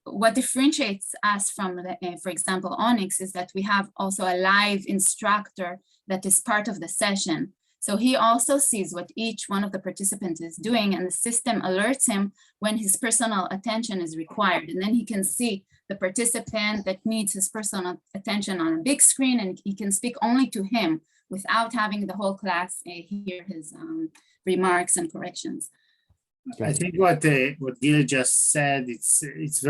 S12: what differentiates us from, for example, Onyx, is that we have also a live instructor that is part of the session. So he also sees what each one of the participants is doing, and the system alerts him when his personal attention is required. And then he can see the participant that needs his personal attention on a big screen, and he can speak only to him without having the whole class hear his remarks and corrections.
S13: I think what Gil just said, it's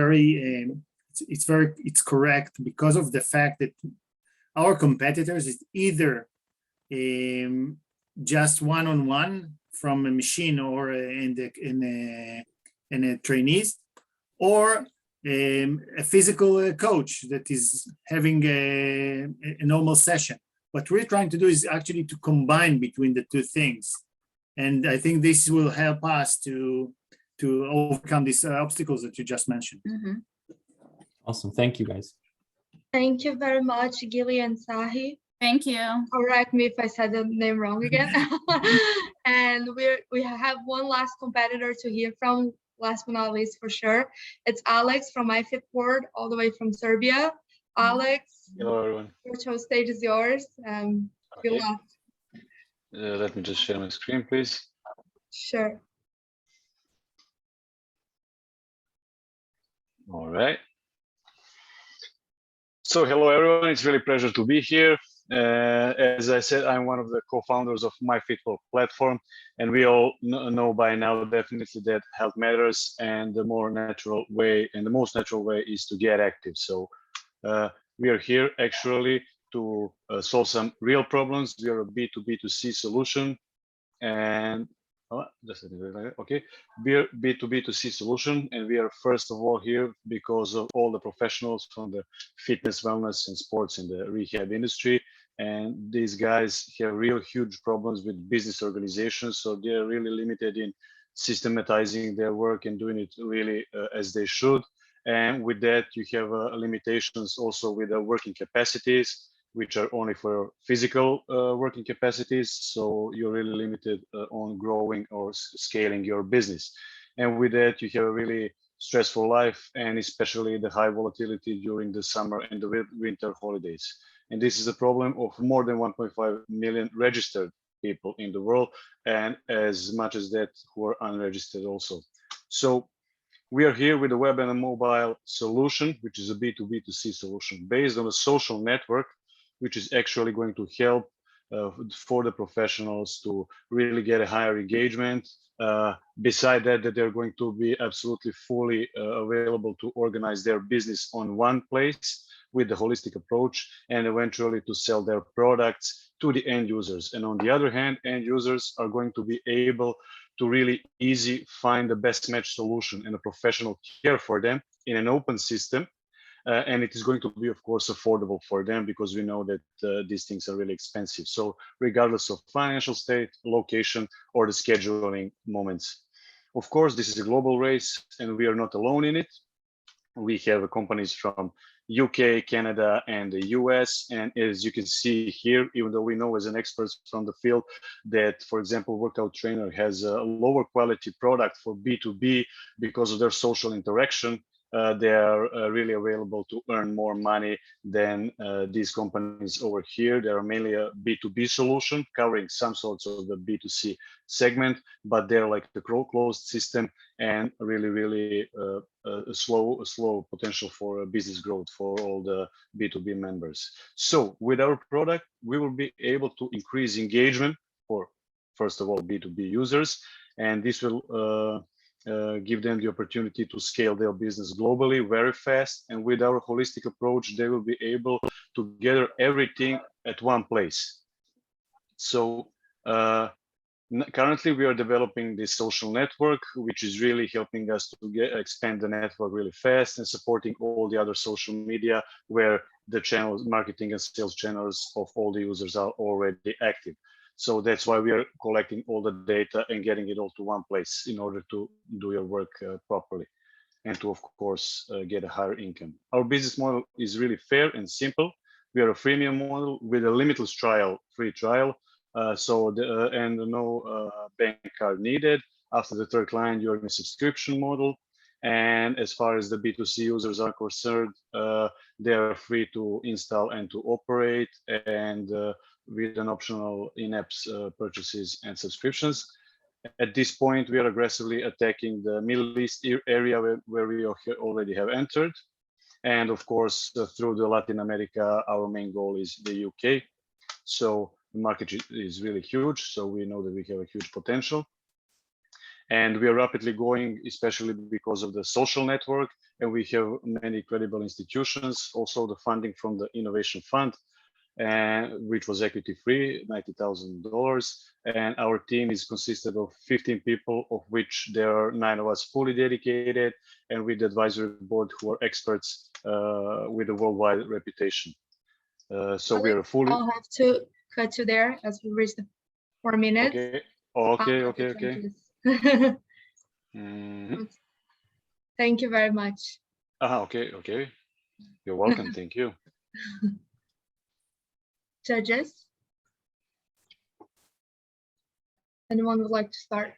S13: correct because of the fact that our competitors is either just one-on-one from a machine or in a trainees, or a physical coach that is having a normal session. What we're trying to do is actually to combine between the two things. And I think this will help us to overcome these obstacles that you just mentioned.
S12: Mm-hmm.
S5: Awesome. Thank you, guys.
S1: Thank you very much, Gili and Sahi.
S12: Thank you.
S1: Correct me if I said the name wrong again. And we have one last competitor to hear from, last but not least for sure. It's Alex from iFitWorld, all the way from Serbia. Alex,
S14: hello everyone.
S1: virtual stage is yours. Good luck.
S14: Let me just share my screen, please.
S1: Sure.
S14: All right. So hello everyone, it's really a pleasure to be here. As I said, I'm one of the co-founders of MyFitWorld platform, and we all know by now definitely that health matters, and the more natural way and the most natural way is to get active. So we are here actually to solve some real problems. We are a B2B2C solution, and okay, we are B2B2C solution, and we are first of all here because of all the professionals from the fitness, wellness, and sports in the rehab industry. And these guys have real huge problems with business organizations, so they are really limited in systematizing their work and doing it really as they should. And with that, you have limitations also with the working capacities, which are only for physical working capacities. So you're really limited on growing or scaling your business. And with that, you have a really stressful life, and especially the high volatility during the summer and the winter holidays. And this is a problem of more than 1.5 million registered people in the world, and as much as that who are unregistered also. So we are here with a web and a mobile solution, which is a B2B2C solution based on a social network, which is actually going to help for the professionals to really get a higher engagement. Beside that, they're going to be absolutely fully available to organize their business on one place with the holistic approach, and eventually to sell their products to the end users. And on the other hand, end users are going to be able to really easy find the best match solution and a professional care for them in an open system. And it is going to be, of course, affordable for them, because we know that these things are really expensive. So regardless of financial state, location, or the scheduling moments. Of course, this is a global race, and we are not alone in it. We have companies from UK, Canada, and the US. And as you can see here, even though we know as an expert from the field that, for example, Workout Trainer has a lower quality product for B2B because of their social interaction, they are really available to earn more money than these companies over here. They are mainly a B2B solution covering some sorts of the B2C segment, but they're like the closed system and really a slow potential for business growth for all the B2B members. So with our product, we will be able to increase engagement for, first of all, B2B users, and this will give them the opportunity to scale their business globally very fast. And with our holistic approach, they will be able to gather everything at one place. So currently we are developing this social network, which is really helping us to expand the network really fast and supporting all the other social media where the channels, marketing and sales channels of all the users are already active. So that's why we are collecting all the data and getting it all to one place in order to do your work properly and to, of course, get a higher income. Our business model is really fair and simple. We are a freemium model with a limitless trial, free trial. And no bank card needed. After the third client, you're in a subscription model. And as far as the B2C users are concerned, they are free to install and to operate. And with an optional in-app purchases and subscriptions. At this point, we are aggressively attacking the Middle East area where we already have entered. And of course, through the Latin America, our main goal is the UK. So the market is really huge. So we know that we have a huge potential. And we are rapidly growing, especially because of the social network. And we have many credible institutions, also the funding from the Innovation Fund, which was equity free, $90,000. And our team is consisted of 15 people, of which there are 9 of us fully dedicated, and with the advisory board who are experts with a worldwide reputation. So we are fully.
S1: I'll have to cut you there as we reach the 4 minutes.
S14: Okay.
S1: Thank you very much.
S14: Okay. You're welcome. Thank you.
S1: Judges? Anyone would like to start?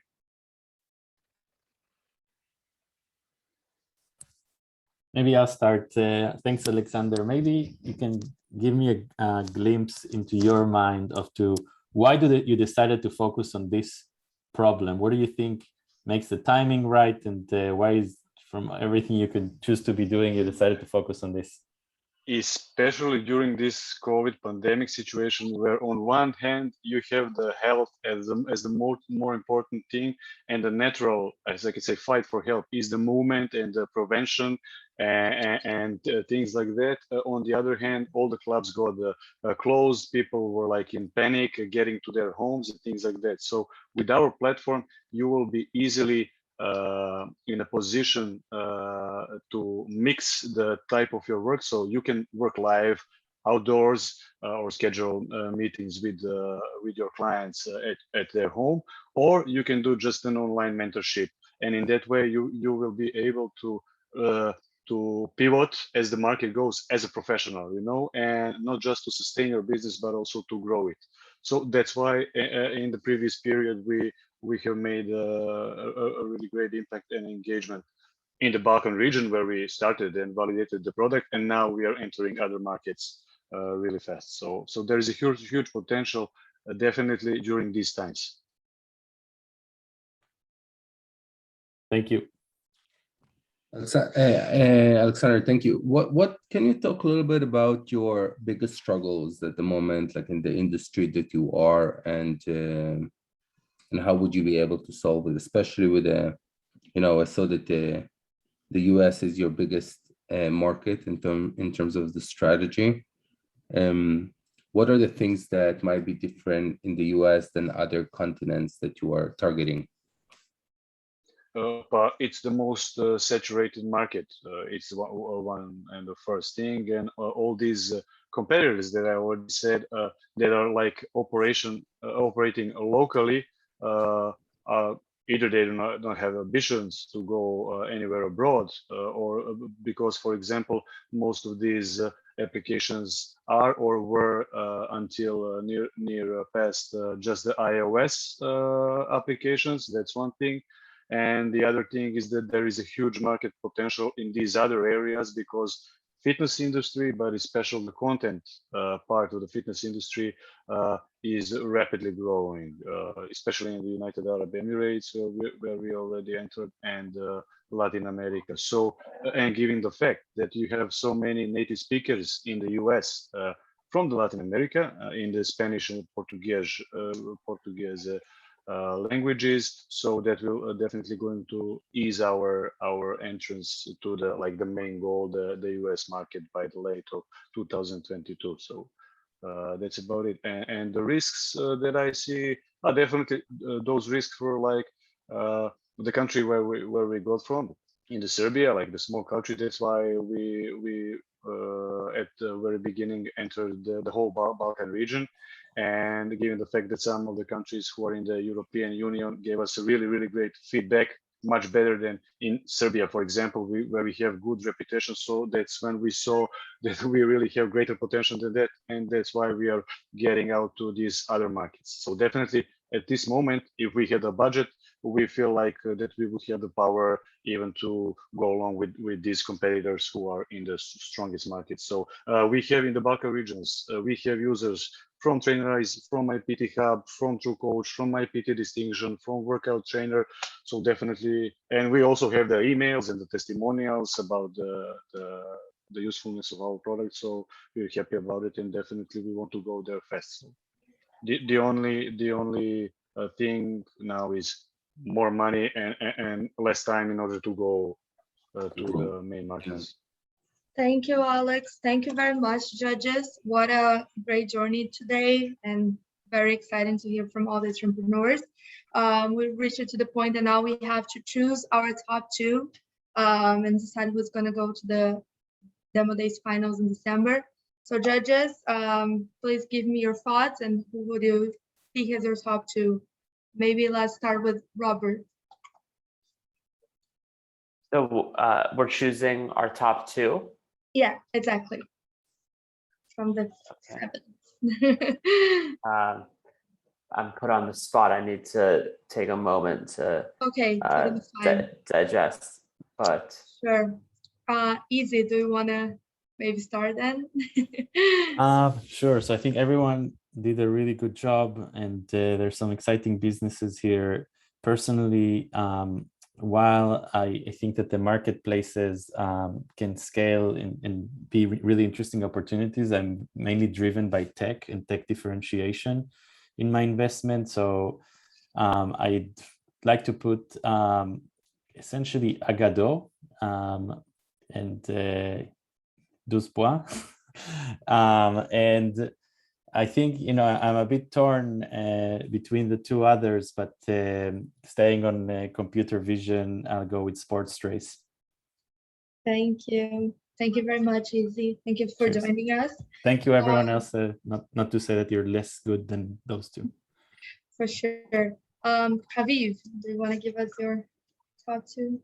S5: Maybe I'll start. Thanks, Alexander. Maybe you can give me a glimpse into your mind of why you decided to focus on this problem? What do you think makes the timing right, and why is, from everything you could choose to be doing, you decided to focus on this?
S14: Especially during this COVID pandemic situation, where on one hand you have the health as the more important thing, and the natural, as I could say, fight for health is the movement and the prevention and things like that. On the other hand, all the clubs got closed. People were like in panic, getting to their homes and things like that. So with our platform, you will be easily in a position to mix the type of your work, so you can work live, outdoors, or schedule meetings with your clients at their home, or you can do just an online mentorship, and in that way you will be able to pivot as the market goes as a professional, and not just to sustain your business but also to grow it. So that's why in the previous period we have made a really great impact and engagement in the Balkan region, where we started and validated the product, and now we are entering other markets really fast. So there is a huge potential definitely during these times.
S5: Thank you.
S4: Alexander, thank you. What can you talk a little bit about your biggest struggles at the moment, like in the industry that you are, and how would you be able to solve it, especially with I saw that the US is your biggest market in terms of the strategy. What are the things that might be different in the US than other continents that you are targeting?
S14: But it's the most saturated market. It's one and the first thing, and all these competitors that I already said that are like operating locally, either they don't have ambitions to go anywhere abroad, or because, for example, most of these applications are or were until near past just the iOS applications. That's one thing. And the other thing is that there is a huge market potential in these other areas, because fitness industry, but especially the content part of the fitness industry is rapidly growing, especially in the United Arab Emirates, where we already entered, and Latin America. So, and given the fact that you have so many native speakers in the US from the Latin America in the Spanish and Portuguese languages, so that will definitely going to ease our entrance to the main goal, the US market, by the late of 2022. So that's about it. And the risks that I see are definitely those risks for like the country where we got from, in the Serbia, like the small country. That's why we at the very beginning entered the whole Balkan region. And given the fact that some of the countries who are in the European Union gave us a really great feedback, much better than in Serbia, for example, where we have good reputation. So that's when we saw that we really have greater potential than that, and that's why we are getting out to these other markets. So definitely at this moment, if we had a budget, we feel like that we would have the power even to go along with these competitors who are in the strongest markets. So we have in the Balkan regions, we have users from Trainerize, from my PT Hub, from True Coach, from my PT Distinction, from Workout Trainer. So definitely, and we also have the emails and the testimonials about the usefulness of our product. So we're happy about it, and definitely we want to go there fast. So the only thing now is more money and less time in order to go to the main markets.
S1: Thank you, Alex. Thank you very much, judges. What a great journey today, and very exciting to hear from all the entrepreneurs. We've reached to the point that now we have to choose our top two and decide who's going to go to the Demo Days finals in December. So judges, please give me your thoughts and who would you think as your top two? Maybe let's start with Robert.
S7: So we're choosing our top two?
S1: Yeah, exactly. From the
S7: okay. 7. I'm put on the spot. I need to take a moment to digest. But
S1: sure. Easy. Do you want to maybe start then?
S5: Sure. So I think everyone did a really good job, and there's some exciting businesses here. Personally, while I think that the marketplaces can scale and be really interesting opportunities, I'm mainly driven by tech and tech differentiation in my investment. So I'd like to put essentially Agado and Duspois. And I think, I'm a bit torn between the two others, but staying on computer vision, I'll go with Sports Trace.
S1: Thank you. Thank you very much, Izzy. Thank you for joining us.
S5: Thank you, everyone else. Not to say that you're less good than those two.
S1: For sure. Haviv, do you want to give us your top two?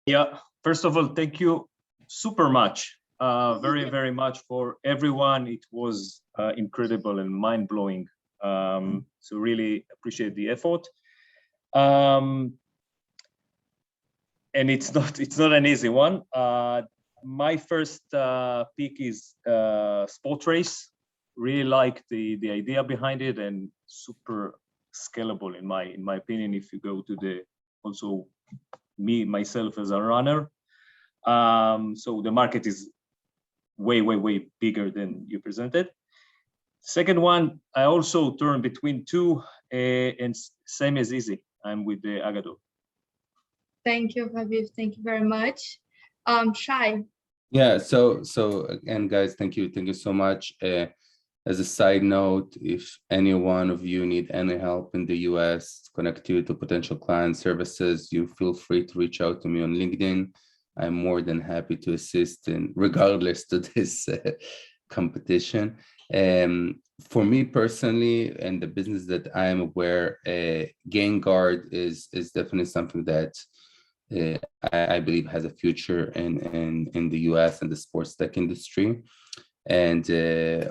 S6: Yeah, first of all, thank you super much. Very, very much for everyone. It was incredible and mind-blowing. So really appreciate the effort. And it's not an easy one. My first pick is Sport Race. Really like the idea behind it, and super scalable in my opinion. If you go to the also myself as a runner, so the market is way bigger than you presented. Second one, I also turn between two, and same as Izzy. I'm with the Agado.
S1: Thank you, Haviv. Thank you very much. Shai.
S4: Yeah. So again, guys, thank you so much. As a side note, if any one of you need any help in the US, connect you to potential client services, you feel free to reach out to me on LinkedIn. I'm more than happy to assist in regardless to this competition. For me personally, and the business that I am aware, GainGuard is definitely something that I believe has a future in the US and the sports tech industry. And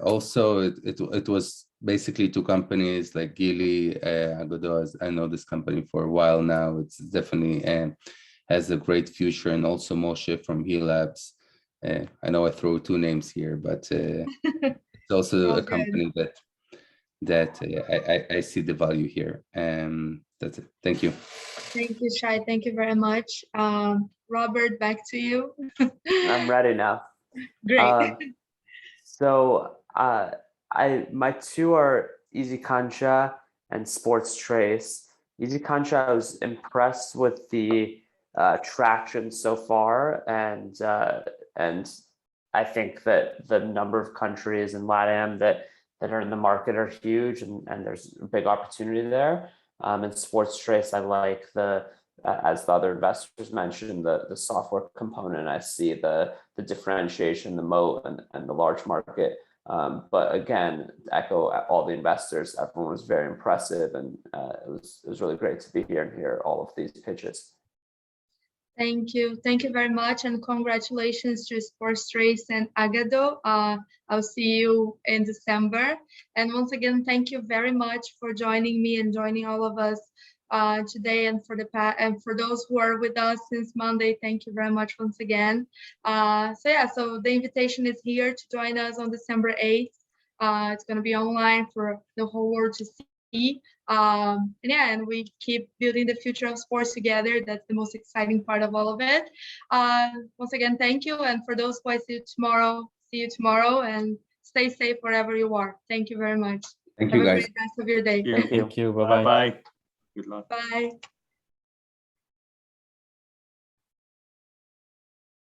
S4: also it was basically two companies like Gili, Agado. I know this company for a while now. It's definitely has a great future, and also Moshe from Healables. I know I throw two names here, but it's also a company that I see the value here. That's it. Thank you.
S1: Thank you, Shai. Thank you very much. Robert, back to you.
S7: I'm ready now.
S1: Great.
S7: So my two are Easy Cancha and Sports Trace. Easy Cancha, I was impressed with the traction so far, and I think that the number of countries in LATAM that are in the market are huge, and there's a big opportunity there. And Sports Trace, I like as the other investors mentioned, the software component. I see the differentiation, the moat, and the large market. But again, to echo all the investors, everyone was very impressive, and it was really great to be here and hear all of these pitches.
S1: Thank you very much, and congratulations to Sports Trace and Agado. I'll see you in December. And once again, thank you very much for joining me and joining all of us today, and for those who are with us since Monday, thank you very much once again. So the invitation is here to join us on December 8th It's going to be online for the whole world to see. And we keep building the future of sports together. That's the most exciting part of all of it. Once again, thank you. And for those who I see you tomorrow, and stay safe wherever you are. Thank you very much.
S4: Thank
S1: Have
S4: you,
S1: a
S4: guys.
S1: great rest of your day.
S5: Thank you. Bye-bye.
S6: Bye. Good luck.
S1: Bye.